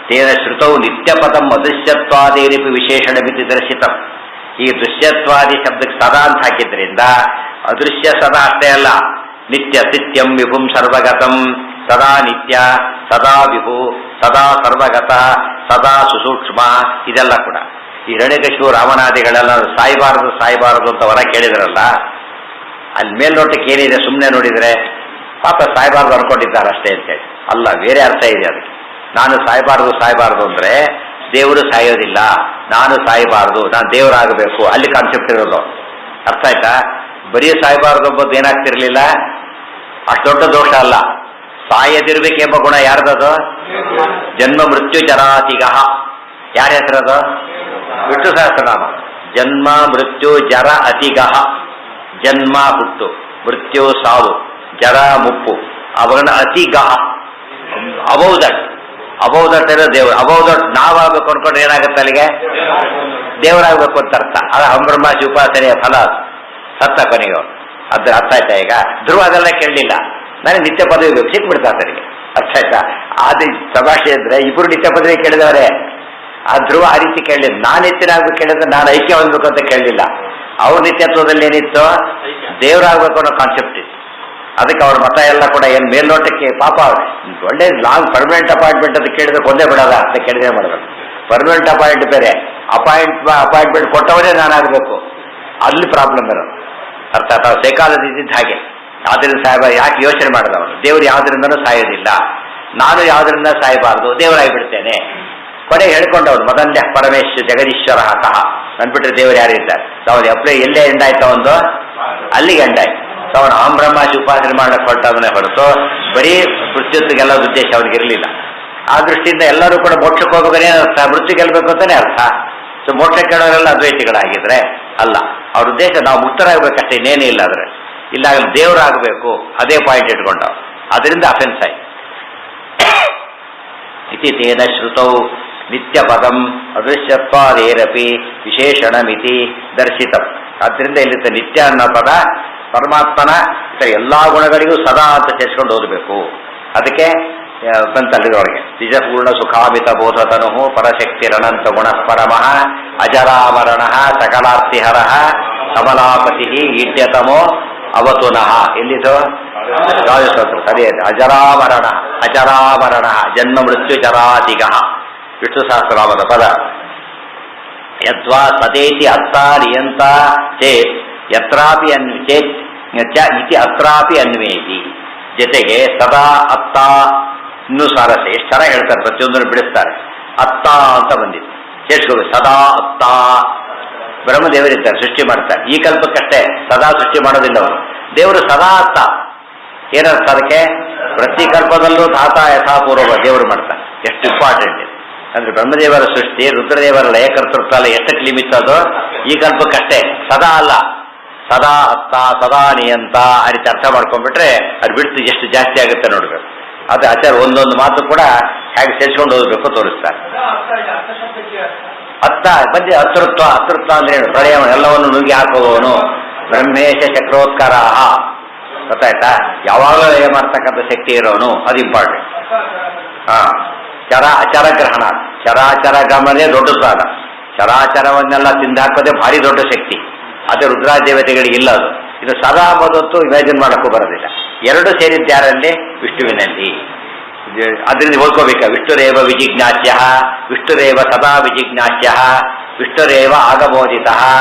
ತೇನ ಶ್ರುತೌ ನಿತ್ಯಪದಂ ಅದೃಶ್ಯತ್ವಾದೇರಿಪಿ ವಿಶೇಷಣ ಮಿತಿ ದರ್ಶಿತಂ. ಈ ದೃಶ್ಯತ್ವಾದಿ ಶಬ್ದಕ್ಕೆ ಸದಾ ಅಂತ ಹಾಕಿದ್ರಿಂದ ಅದೃಶ್ಯ ಸದಾ ಅಷ್ಟೇ ಅಲ್ಲ, ನಿತ್ಯ ನಿತ್ಯಂ ವಿಭುಂ ಸರ್ವಗತಂ, ಸದಾ ನಿತ್ಯ, ಸದಾ ವಿಭು, ಸದಾ ಸರ್ವಗತ, ಸದಾ ಸುಸೂಕ್ಷ್ಮ, ಇದೆಲ್ಲ ಕೂಡ. ಈ ಹಿರಣ್ಯಕಶಿಪು ರಾಮನಾದಿಗಳೆಲ್ಲ ಸಾಯಬಾರದು ಅಂತ ವರ ಕೇಳಿದ್ರಲ್ಲ, ಅಲ್ಲಿ ಮೇಲ್ನೋಟಕ್ಕೆ ಏನಿದೆ ಸುಮ್ಮನೆ ನೋಡಿದ್ರೆ ಪಾಪ ಸಾಯಬಾರದು ಅನ್ಕೊಂಡಿದ್ದಾರೆ ಅಷ್ಟೇ ಅಂತೇಳಿ. ಅಲ್ಲ, ಬೇರೆ ಅರ್ಥ ಇದೆ ಅದಕ್ಕೆ. ನಾನು ಸಾಯಬಾರದು ಅಂದ್ರೆ ದೇವರು ಸಾಯೋದಿಲ್ಲ, ನಾನು ಸಾಯಬಾರದು, ನಾನು ದೇವರಾಗಬೇಕು, ಅಲ್ಲಿ ಕಾನ್ಸೆಪ್ಟ್ ಇರೋದು. ಅರ್ಥ ಆಯ್ತಾ? ಬರೀ ಸಾಯಬಾರದು ಎಂಬುದು ಏನಾಗ್ತಿರ್ಲಿಲ್ಲ, ಅಷ್ಟು ದೊಡ್ಡ ದೋಷ ಅಲ್ಲ. ಸಾಯದಿರ್ಬೇಕೆಂಬ ಗುಣ ಯಾರ್ದದು? ಜನ್ಮ ಮೃತ್ಯು ಜರಾತಿಗ. ಯಾರ ಹೆಸರದು? ವಿಷ್ಣು ಸಹಸ್ರನಾಮ. ಜನ್ಮ ಮೃತ್ಯು ಜರ ಅತಿಗಹ. ಜನ್ಮ ಹುಟ್ಟು, ಮೃತ್ಯು ಸಾವು, ಜರ ಮುಪ್ಪು, ಅವನ ಅತಿಗಹ. ಅಬೌದಟ್ ಇರೋ ದೇವರು. ಅಬೌದಟ್ ನಾವಾಗಬೇಕು ಅನ್ಕೊಂಡ್ರೆ ಏನಾಗುತ್ತೆ ಅಲ್ಲಿಗೆ? ದೇವರಾಗಬೇಕು ಅಂತ ಅರ್ಥ. ಅದು ಹಂಬ್ರಹ್ಮಾಸಿ ಉಪಾಸನೆಯ ಫಲ. ಸತ್ತ ಕೊನೆಗೆ ಅದ್ರ ಅರ್ಥ ಆಯ್ತಾ? ಈಗ ಧ್ರುವ ಅದೆಲ್ಲ ಕೇಳಲಿಲ್ಲ, ನನಗೆ ನಿತ್ಯ ಪದವಿ ಬೇಕು, ಸಿಕ್ಬಿಡ್ತಾ ಸರಿಗೆ. ಅರ್ಥ ಆಯ್ತಾ? ಅದು ತಮಾಷೆ ಇದ್ರೆ ಇಬ್ಬರು ನಿತ್ಯ ಪದವಿ ಕೇಳಿದವರೇ. ಆ ಧ್ರುವ ಆ ರೀತಿ ಕೇಳಲಿಲ್ಲ. ನಾನು ನಿತ್ಯನಾಗ್ಬೇಕು ಕೇಳಿದ್ರೆ ನಾನು ಐಕ್ಯ ಹೊಂದಬೇಕು ಅಂತ ಕೇಳಲಿಲ್ಲ. ಅವ್ರ ನಿತ್ಯತ್ವದಲ್ಲಿ ಏನಿತ್ತು? ದೇವರಾಗಬೇಕು ಅನ್ನೋ ಕಾನ್ಸೆಪ್ಟ್ ಇತ್ತು. ಅದಕ್ಕೆ ಅವ್ರ ಮತ ಎಲ್ಲ ಕೂಡ ಏನು ಮೇಲ್ನೋಟಕ್ಕೆ ಪಾಪ ಒಳ್ಳೆ ಲಾಂಗ್ ಪರ್ಮನೆಂಟ್ ಅಪಾಯಿಂಟ್ಮೆಂಟ್ ಅಂತ ಕೇಳಿದ್ರೆ ಕೊಂದೇ ಬಿಡೋದ ಅಂತ ಕೇಳಿದ್ರೆ ಮಾಡಬೇಕು. ಪರ್ಮನೆಂಟ್ ಅಪಾಯಿಂಟ್ ಬೇರೆ, ಅಪಾಯಿಂಟ್ಮೆಂಟ್ ಕೊಟ್ಟವರೇ ನಾನಾಗಬೇಕು, ಅಲ್ಲಿ ಪ್ರಾಬ್ಲಮ್ ಇರೋದು. ಅರ್ಥಾತ್ ಅವ್ರು ಸೈಕಾಲಜಿ ಇದ್ದಿದ್ದು ಹಾಗೆ. ಯಾವ್ದ್ರಿಂದ ಸಾಯಬ ಯಾಕೆ ಯೋಚನೆ ಮಾಡಿದವನು? ದೇವರು ಯಾವ್ದ್ರಿಂದನೂ ಸಾಯೋದಿಲ್ಲ, ನಾನು ಯಾವ್ದ್ರಿಂದ ಸಾಯಬಾರ್ದು, ದೇವರಾಗಿಬಿಡ್ತೇನೆ. ಕೊನೆಗೆ ಹೇಳ್ಕೊಂಡವನು ಮೊದಲನೇ ಪರಮೇಶ್ವರ ಜಗದೀಶ್ವರ ಸಹ ಅಂದ್ಬಿಟ್ರೆ ದೇವರು ಯಾರಿದ್ದಾರೆ? ಅವನು ಅಪ್ಲೈ ಎಲ್ಲೇ ಎಂಡಾಯ್ತು ಒಂದು ಅಲ್ಲಿಗೆ ಎಂಡಾಯ್ತು. ಅವನು ಆಂ ಬ್ರಹ್ಮಾಜಿ ಉಪಾಸನೆ ಮಾಡಕ್ಕೆ ಹೊರಟವನೇ ಹೊರತು ಬರೀ ಮೃತ್ಯುಗೆಲ್ಲ ಉದ್ದೇಶ ಅವನಿಗೆ ಇರಲಿಲ್ಲ. ಆ ದೃಷ್ಟಿಯಿಂದ ಎಲ್ಲರೂ ಕೂಡ ಮೋಕ್ಷಕ್ಕೆ ಹೋಗೋದೇ ಅರ್ಥ, ಮೃತ್ಯು ಗೆಲ್ಲಬೇಕು ಅಂತಾನೆ ಅರ್ಥ. ಸೊ ಮೋಕ್ಷ ಕೇಳೋರೆಲ್ಲ ಅದ್ವೈತಿಗಳಾಗಿದ್ರೆ ಅಲ್ಲ. ಅವ್ರ ಉದ್ದೇಶ ನಾವು ಮುಕ್ತರಾಗಬೇಕಷ್ಟೇ, ಇನ್ನೇನೇ ಇಲ್ಲ. ಆದರೆ ಇಲ್ಲ ದೇವರಾಗಬೇಕು, ಅದೇ ಪಾಯಿಂಟ್ ಇಟ್ಕೊಂಡವ್. ಅದರಿಂದ ಅಫೆನ್ಸ್ ಆಯ್ತು. ಇತಿ ತೇನ ಶ್ರುತೌ ನಿತ್ಯ ಪದಂ ಅದೃಶ್ಯತ್ವಾದೇರಪಿ ವಿಶೇಷಣ ಮಿತಿ ದರ್ಶಿತಂ. ಆದ್ದರಿಂದ ಇಲ್ಲಿ ನಿತ್ಯ ಅನ್ನೋ ಪದ ಪರಮಾತ್ಮನ ಎಲ್ಲಾ ಗುಣಗಳಿಗೂ ಸದಾ ಅಂತ ಸೇರಿಸ್ಕೊಂಡು ಓದಬೇಕು. ಅದಕ್ಕೆ ಬಂತಲ್ಲಿದೊಳಗೆ ನಿಜಪೂರ್ಣ ಸುಖಾಮಿತ ಬೋಧತನು ಪರಶಕ್ತಿರನಂತ ಗುಣ ಪರಮಃ ಅಜರಾಮರಣ ಸಕಲಾರ್ತಿಹರ ಕಮಲಾಪತಿ ಈಟ್ಯತಮೋ ಅವತುನಃ. ಎಲ್ಲಿದು? ರಾಜಸ್ತೋತ್ರ. ಸರಿ, ಅಜರಾಮರಣ ಜನ್ಮ ಮೃತ್ಯು ಜರಾತಿಗ. ವಿಷ್ಣು ಸಹಸ್ರನಾಮದ ಪದ. ಯದ್ವಾ ಸದೇತಿ ಅತ್ತ ನಿಯಂತ ಚೇತ್ ಯತ್ರಾಪಿ ಚೇತ್ ಇತಿ ಅತ್ರಾಪಿ ಅನ್ವೇತಿ. ಜೊತೆಗೆ ಸದಾ ಅತ್ತ ಇನ್ನೂ ಸಾರಸ. ಎಷ್ಟು ಚೆನ್ನಾಗಿ ಹೇಳ್ತಾರೆ, ಪ್ರತಿಯೊಂದನ್ನು ಬಿಡಿಸ್ತಾರೆ. ಅತ್ತ ಅಂತ ಬಂದಿತ್ತು, ಕೇಳಿಸ್ಕೋಬೇಕು. ಸದಾ ಅತ್ತ ಬ್ರಹ್ಮದೇವರಿದ್ದಾರೆ, ಸೃಷ್ಟಿ ಮಾಡ್ತಾರೆ. ಈ ಕಲ್ಪಕ್ಕಷ್ಟೇ, ಸದಾ ಸೃಷ್ಟಿ ಮಾಡೋದಿಲ್ಲ ಅವರು. ದೇವರು ಸದಾ ಅತ್ತ. ಏನರ್ಥ ಅದಕ್ಕೆ? ಪ್ರತಿ ಕಲ್ಪದಲ್ಲೂ ಧಾತ ಯಥಾಪೂರ್ವ ದೇವರು ಮಾಡ್ತಾರೆ. ಎಷ್ಟು ಇಂಪಾರ್ಟೆಂಟ್ ಇದೆ ಅಂದ್ರೆ ಬ್ರಹ್ಮದೇವರ ಸೃಷ್ಟಿ, ರುದ್ರದೇವರ ಲಯಕರ್ತೃತ್ವ ಎಲ್ಲ ಎಷ್ಟಕ್ಕೆ ಲಿಮಿಟ್ ಅದು? ಈ ಕಲ್ಪಕ್ಕಷ್ಟೇ, ಸದಾ ಅಲ್ಲ. ಸದಾ ಅತ್ತ, ಸದಾ ನಿಯಂತ, ಆ ರೀತಿ ಅರ್ಥ ಮಾಡ್ಕೊಂಡ್ಬಿಟ್ರೆ ಅದು ಬಿಡ್ತು ಎಷ್ಟು ಜಾಸ್ತಿ ಆಗುತ್ತೆ ನೋಡ್ಬೇಕು. ಅದು ಆಚಾರ ಒಂದೊಂದು ಮಾತು ಕೂಡ ಹೇಗೆ ಸೇರಿಸ್ಕೊಂಡು ಓದಬೇಕು ತೋರಿಸ್ತಾರೆ. ಅತ್ತ ಬಂದು ಅತೃತ್ವ. ಅತೃತ್ವ ಅಂದ್ರೆ ಏನು? ಪ್ರಳಯ ಎಲ್ಲವನ್ನು ನುಗ್ಗಿ ಹಾಕುವವನು. ಬ್ರಹ್ಮೇಶ ಚಕ್ರೋತ್ಕರ. ಗೊತ್ತಾಯ್ತಾ? ಯಾವಾಗಲೂ ಲಯ ಮಾಡ್ತಕ್ಕಂಥ ಶಕ್ತಿ ಇರೋನು, ಅದು ಇಂಪಾರ್ಟೆಂಟ್. ಅಚರ ಗ್ರಹಣ. ಚರಾಚರ ಗಮನೇ ದೊಡ್ಡ ಸಾಧ. ಚರಾಚರವನ್ನೆಲ್ಲ ತಿಂದಾಕೋದೇ ಭಾರಿ ದೊಡ್ಡ ಶಕ್ತಿ. ಅದೇ ರುದ್ರಾದೇವತೆಗಳಿಗೆ ಇಲ್ಲ ಅದು. ಇದು ಸದಾ ಮೊದತ್ತು ಇಮ್ಯಾಜಿನ್ ಮಾಡೋಕ್ಕೂ ಬರೋದಿಲ್ಲ. ಎರಡು ಸೇರಿದ್ಯಾರಲ್ಲಿ? ವಿಷ್ಣುವಿನಲ್ಲಿ. ಅದರಿಂದ ಓದ್ಕೋಬೇಕ. ವಿಷ್ಣುರೇವ ವಿಜಿಜ್ಞಾಸ್ಯ, ವಿಷ್ಣುರೇವ ಸದಾ ವಿಜಿಜ್ಞಾಸ್ಯ, ವಿಷ್ಣುರೇವ ಆಗಮೋದಿತ,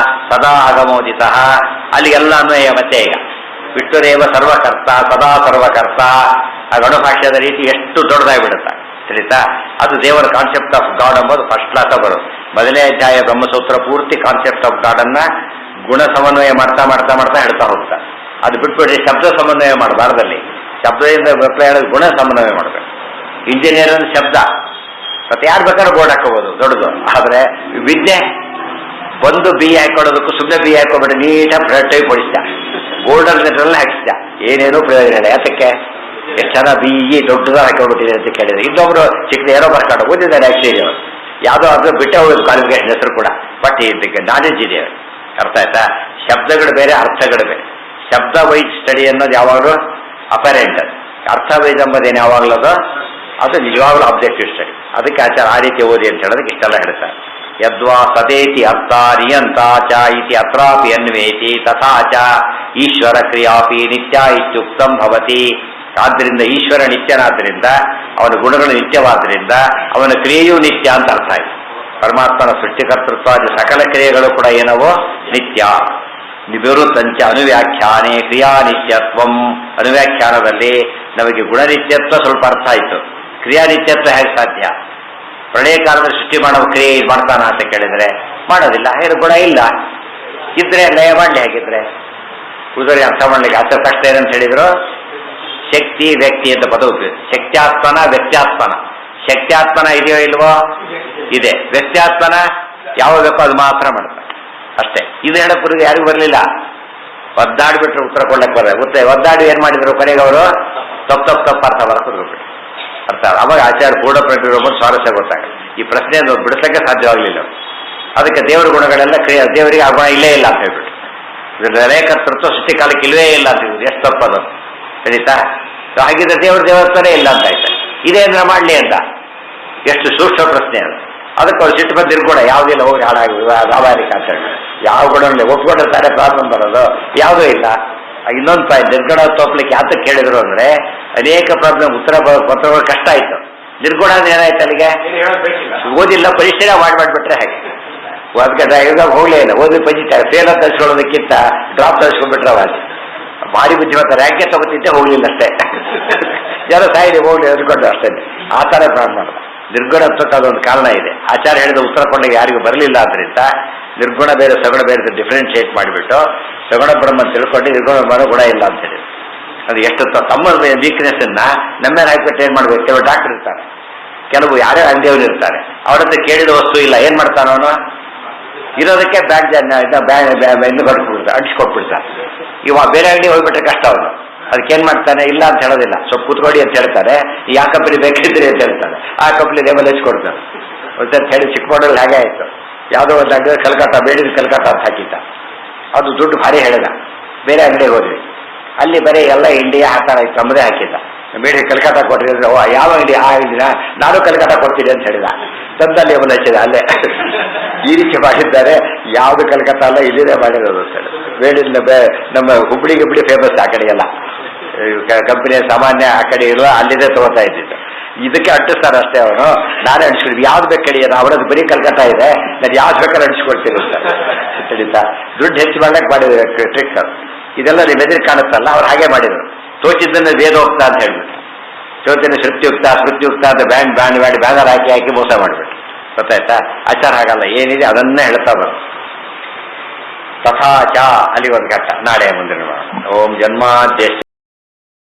ಸದಾ ಆಗಮೋದಿತ. ಅಲ್ಲಿಗೆಲ್ಲ ಅನ್ವಯ. ಮತ್ತೆ ಈಗ ವಿಷ್ಣುರೇವ ಸರ್ವಕರ್ತ, ಸದಾ ಸರ್ವಕರ್ತ. ಆ ಗಣಭಾಷ್ಯದ ರೀತಿ ಎಷ್ಟು ದೊಡ್ಡದಾಗಿಬಿಡುತ್ತೆ ತಿಳಿತಾ? ಅದು ದೇವರ ಕಾನ್ಸೆಪ್ಟ್ ಆಫ್ ಗಾಡ್ ಎಂಬುದು ಫಸ್ಟ್ ಕ್ಲಾಸ ಬರೋದು. ಮೊದಲನೇ ಅಧ್ಯಾಯ ಬ್ರಹ್ಮಸೂತ್ರ ಪೂರ್ತಿ ಕಾನ್ಸೆಪ್ಟ್ ಆಫ್ ಗಾಡ್ ಅನ್ನ ಗುಣ ಸಮನ್ವಯ ಮಾಡ್ತಾ ಮಾಡ್ತಾ ಮಾಡ್ತಾ ಹೇಳ್ತಾ ಹೋಗ್ತಾರೆ. ಅದು ಬಿಟ್ಬಿಟ್ರೆ ಶಬ್ದ ಸಮನ್ವಯ ಮಾಡಬಾರ್ದಲ್ಲಿ. ಶಬ್ದದಿಂದ ಹೇಳೋದು ಗುಣ ಸಮನ್ವಯ ಮಾಡಬೇಕು. ಇಂಜಿನಿಯರ್ ಅಂದ್ರೆ ಶಬ್ದ, ಮತ್ತೆ ಯಾರು ಬೇಕಾದ್ರೂ ಬೋರ್ಡ್ ಹಾಕೋಬಹುದು ದೊಡ್ಡದು. ಆದ್ರೆ ವಿದ್ಯೆ ಬಂದು ಬಿ ಹಾಕೊಳ್ಳೋದಕ್ಕೂ ಸುಮ್ಮನೆ ಬಿ ಹಾಕೋಬಿಟ್ಟು ನೀಟಾಗಿ ಬ್ಲಡ್ ಟೈಪ್ ಹೊಡಿಸ್ತಾ ಗೋಲ್ಡನ್ ಲೆಟರ್ನಲ್ಲಿ ಹಾಕಿಸಿದ, ಏನೇನೋ ಪ್ರಯೋಜನ ಇಲ್ಲ. ಯಾತಕ್ಕೆ? ಎಷ್ಟು ಜನ BE ದೊಡ್ಡದಾಗಿ ಹಾಕೊಂಡ್ಬಿಟ್ಟಿದೆ ಅಂತ ಕೇಳಿದ್ರೆ, ಇನ್ನೊಬ್ರು ಚಿಕ್ಕದ ಏನೋ ಬರ್ಕೊಂಡು ಓದಿದ್ದಾರೆ ಆಕ್ಚುಲಿ ಅವರು, ಯಾವುದೋ ಅದು ಬಿಟ್ಟೆ ಹೋಗೋದು ಕ್ವಾಲಿಫಿಕೇಶನ್ ಹೆಸರು ಕೂಡ, ಬಟ್ ಇದಕ್ಕೆ ನಾಲೆಜ್ ಇದೆ. ಅರ್ಥ ಆಯ್ತಾ? ಶಬ್ದಗಳು ಬೇರೆ, ಅರ್ಥಗಳು ಬೇರೆ. ಶಬ್ದ ವೈಸ್ ಸ್ಟಡಿ ಅನ್ನೋದು ಯಾವಾಗಲೂ ಅಪರೆಂಟ್, ಅರ್ಥ ವೈಸ್ ಎಂಬುದೇನು ಯಾವಾಗಲೂ ಅದು ನಿಜವಾಗ್ಲೂ ಆಬ್ಜೆಕ್ಟಿವ್ ಸ್ಟಡಿ. ಅದಕ್ಕೆ ಆಚಾರ ಆ ರೀತಿ ಓದಿ ಅಂತ ಹೇಳೋದಕ್ಕೆ ಇಷ್ಟೆಲ್ಲ ಹೇಳ್ತಾರೆ. ಯದ್ವಾ ಸದೇತಿ ಅರ್ಥ ನಿಯಂತಾಚ ಇತಿ ಅತ್ರಾಪಿ ಅನ್ವೇತಿ ತಥಾಚ ಈಶ್ವರ ಕ್ರಿಯಾಪಿ ನಿತ್ಯ ಇತ್ಯುಕ್ತಂ ಭವತಿ. ಆದ್ದರಿಂದ ಈಶ್ವರ ನಿತ್ಯನಾದ್ದರಿಂದ, ಅವನ ಗುಣಗಳು ನಿತ್ಯವಾದ್ದರಿಂದ ಅವನ ಕ್ರಿಯೆಯೂ ನಿತ್ಯ ಅಂತ ಅರ್ಥ ಆಯ್ತು. ಪರಮಾತ್ಮನ ಸೃಷ್ಟಿಕರ್ತೃತ್ವಾದ ಸಕಲ ಕ್ರಿಯೆಗಳು ಕೂಡ ಏನವೋ ನಿತ್ಯ. ನಿವೃತ್ತಂಚ ಅನುವ್ಯಾಖ್ಯಾನೆ ಕ್ರಿಯಾ ನಿತ್ಯತ್ವಂ. ಅನುವ್ಯಾಖ್ಯಾನದಲ್ಲಿ ನಮಗೆ ಗುಣನಿತ್ಯತ್ವ ಸ್ವಲ್ಪ ಅರ್ಥ ಆಯಿತು, ಕ್ರಿಯಾ ನಿತ್ಯತ್ವ ಹೇಗೆ ಸಾಧ್ಯ? ಪ್ರಳಯ ಕಾಲದಲ್ಲಿ ಸೃಷ್ಟಿ ಮಾಡೋ ಕ್ರಿಯೆ ಮಾಡ್ತಾನ ಅಂತ ಕೇಳಿದ್ರೆ ಮಾಡೋದಿಲ್ಲ, ಏನು ಗುಣ ಇಲ್ಲ. ಇದ್ರೆ ಲಯ ಮಾಡಲಿ. ಹೇಗಿದ್ರೆ ಉದಾಹರಣೆ ಅರ್ಥ ಮಾಡ್ಲಿಕ್ಕೆ ಆಚಾರ ತಕ್ಷಣ ಏನಂತ ಹೇಳಿದ್ರು, ಶಕ್ತಿ ವ್ಯಕ್ತಿ ಅಂತ ಪದ ಉಪಯೋಗ. ಶಕ್ತ್ಯಾತ್ಮನ ವ್ಯಕ್ತ್ಯಾತ್ಮನ. ಶಕ್ತ್ಯಾತ್ಮನ ಇದೆಯೋ ಇಲ್ವೋ? ಇದೆ. ವ್ಯಕ್ತ್ಯಾತ್ಮನ ಯಾವ ಬೇಕೋ ಅದು ಮಾತ್ರ ಮಾಡ್ತಾರೆ ಅಷ್ಟೇ. ಇದು ಹೇಳೋಕ್ಕೆ ಯಾರಿಗೂ ಬರಲಿಲ್ಲ. ಒದ್ದಾಡಿಬಿಟ್ರು ಉತ್ತರ ಕೊಡ್ಲಕ್ಕೆ ಬರ ಒದ್ದಾಡಿ ಏನ್ ಮಾಡಿದ್ರು ಕೊನೆಗೆ ಅವರು ತಪ್ಪು ಅರ್ಥ ಬರ್ತಿದ್ರು. ಅರ್ಥ ಅವಾಗ ಆಚಾರ್ಯ ಪೂರ್ಣ ಪ್ರಜ್ಞೆ ಸ್ವಾರಸ್ಯ ಗೊತ್ತಾಗ. ಈ ಪ್ರಶ್ನೆಯನ್ನು ಬಿಡಿಸಲಿಕ್ಕೆ ಸಾಧ್ಯವಾಗಲಿಲ್ಲ. ಅದಕ್ಕೆ ದೇವರ ಗುಣಗಳೆಲ್ಲ ದೇವರಿಗೆ ಆ ಗುಣ ಇಲ್ಲೇ ಇಲ್ಲ ಅಂತ ಹೇಳ್ಬಿಟ್ಟು, ಲಯಕರ್ತೃತ್ವ ಸೃಷ್ಟಿ ಕಾಲಕ್ಕೆ ಇಲ್ಲವೇ ಇಲ್ಲ ಅಂತ ಹೇಳಿದ್ರು. ಎಷ್ಟು ತಪ್ಪದು ಸರಿತಾ? ಹಾಗಿದ್ರೆ ದೇವಸ್ಥಾನೇ ಇಲ್ಲ ಅಂತ ಆಯ್ತಾ? ಇದೇಂದ್ರ ಮಾಡಲಿ ಅಂತ. ಎಷ್ಟು ಸೂಕ್ಷ್ಮ ಪ್ರಶ್ನೆ ಅದು. ಅದಕ್ಕೆ ಅವ್ರು ಸಿಟ್ಟು ಬಂದು ನಿರ್ಗುಣ ಯಾವುದಿಲ್ಲ, ಹೋಗಿ ಹಾಳಾಗಿ ವ್ಯಾವಹಾರಿಕ ಅಂತ ಹೇಳಿ ಯಾವ ಗುಣಗಳೇ ಒಪ್ಕೊಂಡಿರ್ತಾರೆ. ಪ್ರಾಬ್ಲಮ್ ಬರೋದು ಯಾವುದೂ ಇಲ್ಲ. ಇನ್ನೊಂದು ಪಾಯಿಂಟ್, ನಿರ್ಗುಣ ತೋಪ್ಲಿಕ್ಕೆ ಯಾತಕ್ಕೆ ಕೇಳಿದ್ರು ಅಂದ್ರೆ ಅನೇಕ ಪ್ರಾಬ್ಲಮ್ ಉತ್ತರ ಕಷ್ಟ ಆಯ್ತು. ನಿರ್ಗುಣ ಏನಾಯ್ತು ಅಲ್ಲಿಗೆ? ಓದಿಲ್ಲ, ಪರಿಶೀಲನೆ ಮಾಡಿಬಿಟ್ರೆ ಹಾಗೆ ಅದಕ್ಕೆ ಹೋಗ್ಲೇ ಇಲ್ಲ. ಓದಿ ಪಂಚಿತ ಫೇಲ್ ಅಂತ ತರಿಸ್ಕೊಳ್ಳೋದಕ್ಕಿಂತ ಡ್ರಾಪ್ ತರಿಸ್ಕೊಂಡ್ಬಿಟ್ರೆ ವಾಸಿ. ಭಾರಿ ಬುದ್ಧಿವಂತ ಯಾಕೆ ತಗೋತಿದ್ದೆ, ಹೋಗ್ಲಿಲ್ಲ ಅಷ್ಟೇ. ಯಾರೋ ಸಾಯಿಲಿ ಹೋಗ್ಲಿ ಅಂದ್ಕೊಂಡು ಅಷ್ಟೇ. ಆ ಥರ ಪ್ರಾರಂಭ ಮಾಡಿದ. ನಿರ್ಗುಣತ್ವಕ್ಕೆ ಅದೊಂದು ಕಾರಣ ಇದೆ. ಆಚಾರ ಹೇಳಿದ ಉತ್ತರ ಕೊಂಡಾಗ ಯಾರಿಗೂ ಬರಲಿಲ್ಲ. ಆದ್ದರಿಂದ ನಿರ್ಗುಣ ಬೇರೆ ಸಗುಣ ಬೇರೆ ಡಿಫ್ರೆನ್ಶಿಯೇಟ್ ಮಾಡಿಬಿಟ್ಟು ಸಗುಣ ಬ್ರಹ್ಮ ತಿಳ್ಕೊಂಡು ನಿರ್ಗುಣ ಬ್ರಹ್ಮ ಗುಣ ಇಲ್ಲ ಅಂತ ಹೇಳಿ ಅದು ಎಷ್ಟು ತಮ್ಮ ವೀಕ್ನೆಸ್ ಅನ್ನ ನಮ್ಮೇಲೆ ಹಾಕ್ಬಿಟ್ಟು ಏನ್ ಮಾಡ್ಬೇಕು? ಕೆಲವು ಡಾಕ್ಟರ್ ಇರ್ತಾರೆ, ಕೆಲವು ಯಾರೇ ಅಂಗಡಿಯವರು ಇರ್ತಾರೆ, ಅವ್ರತ್ರ ಕೇಳಿದ ವಸ್ತು ಇಲ್ಲ, ಏನ್ ಮಾಡ್ತಾನ ಅವನು? ಇರೋದಕ್ಕೆ ಇನ್ನು ಕೊಟ್ಬಿಡ್ತಾರೆ, ಅಂಟಿಸ್ಕೊಟ್ಬಿಡ್ತಾರೆ. ಇವಾಗ ಬೇರೆ ಅಂಗಡಿ ಹೋಗ್ಬಿಟ್ರೆ ಕಷ್ಟ ಅವನು. ಅದಕ್ಕೇನ್ ಮಾಡ್ತಾನೆ? ಇಲ್ಲ ಅಂತ ಹೇಳೋದಿಲ್ಲ, ಸ್ವಲ್ಪ ಕೂತ್ಕೊಡಿ ಅಂತ ಹೇಳ್ತಾರೆ. ಯಾವ ಕಂಪನಿ ಬೇಕಿದ್ರಿ ಅಂತ ಹೇಳ್ತಾರೆ, ಆ ಕಂಪನಿ ಲೇಬಲ್ ಹಚ್ಕೊಡ್ತಾರೆ ಅಂತ ಹೇಳಿ. ಚಿಕ್ಕಮಗಳೂರಲ್ಲಿ ಹಾಗೆ ಆಯ್ತು. ಯಾವುದೋ ಒಂದು ಅಂಗಡಿ ಕಲ್ಕತ್ತಾ, ಬೇಡಿದ ಕಲ್ಕತ್ತಾ ಅಂತ ಹಾಕಿದ್ದ. ಅದು ದುಡ್ಡು ಭಾರಿ ಹೇಳಿದ. ಬೇರೆ ಅಂಗಡಿಗೆ ಹೋದ್ವಿ, ಅಲ್ಲಿ ಬರೀ ಎಲ್ಲ ಇಂಡಿಯಾ ಹಾಕಾರ ತಮ್ಮದೇ ಹಾಕಿದ್ದ. ಬೇಡಿ ಕಲ್ಕತ್ತಾ ಕೊಟ್ಟಿದ್ರೆ ಯಾವ ಅಂಗಡಿ? ಆ ಅಂಗಡಿನ ನಾನು ಕಲ್ಕತ್ತಾ ಕೊಡ್ತೀನಿ ಅಂತ ಹೇಳಿದ. ತಂದಲ್ಲಿ ಲೇಬಲ್ ಹಚ್ಚಿದ ಅಲ್ಲೇ. ಈ ರೀತಿ ಮಾಡಿದ್ದಾರೆ. ಯಾವುದು ಕಲ್ಕತ್ತಾ ಅಲ್ಲ, ಇಲ್ಲಿದೆ ಮಾಡಿರೋದು ಅಂತ ಹೇಳಿ. ಬೇಡಿನ ನಮ್ಮ ಹುಬ್ಳಿ ಫೇಮಸ್ ಆ ಕಡೆಗೆಲ್ಲ. ಕಂಪನಿಯ ಸಾಮಾನ್ಯ ಆ ಕಡೆ ಇರುವ ಅಲ್ಲಿದೆ ತಗೋತಾ ಇದ್ದಿದ್ದು. ಇದಕ್ಕೆ ಅಂಟಿಸ್ತಾರೆ ಅಷ್ಟೇ. ಅವನು ನಾನೇ ಅಂಟಿಸ್ಕೊಡ್ತೀವಿ, ಯಾವ್ದು ಬೇಕು ಅವರದ್ದು ಬರೀ ಕಲ್ಕತ್ತಾ ಇದೆ, ನಾನು ಯಾವ್ದು ಬೇಕಾದ್ರೆ ಅಂಟಿಸ್ಕೊಡ್ತೀನಿ ಅಂತ ತಿಳಿತಾ. ದುಡ್ಡು ಹೆಚ್ಚು ಮಾಡ್ಲಿಕ್ಕೆ ಮಾಡಿದ್ರೆ ಟ್ರಿಕ್ ಅದು. ಇದೆಲ್ಲ ನೀವು ಎದುರು ಕಾಣುತ್ತಲ್ಲ, ಅವ್ರು ಹಾಗೆ ಮಾಡಿದ್ರು. ತೋಚಿದ್ದನ್ನ ವೇದೋಕ್ತ ಅಂತ ಹೇಳ್ಬಿಟ್ಟು, ಚೋತಿನ ಶ್ರುತಿಯುಕ್ತ ಸ್ಮೃತಿಯುಕ್ತ ಅಂತ ಬ್ಯಾನರ್ ಹಾಕಿ ಮೋಸ ಮಾಡಿಬಿಟ್ಟು. ಗೊತ್ತಾಯ್ತಾ? ಆಚಾರ ಹಾಗಲ್ಲ, ಏನಿದೆ ಅದನ್ನೇ ಹೇಳ್ತಾ ಬರು. ತಥಾಚ ಅಲ್ಲಿ ಒಂದು ಘಟ್ಟ ನಾಳೆ ಮುಂದಿನ. ಓಂ ಜನ್ಮಾದ್ಯಶ್ಚ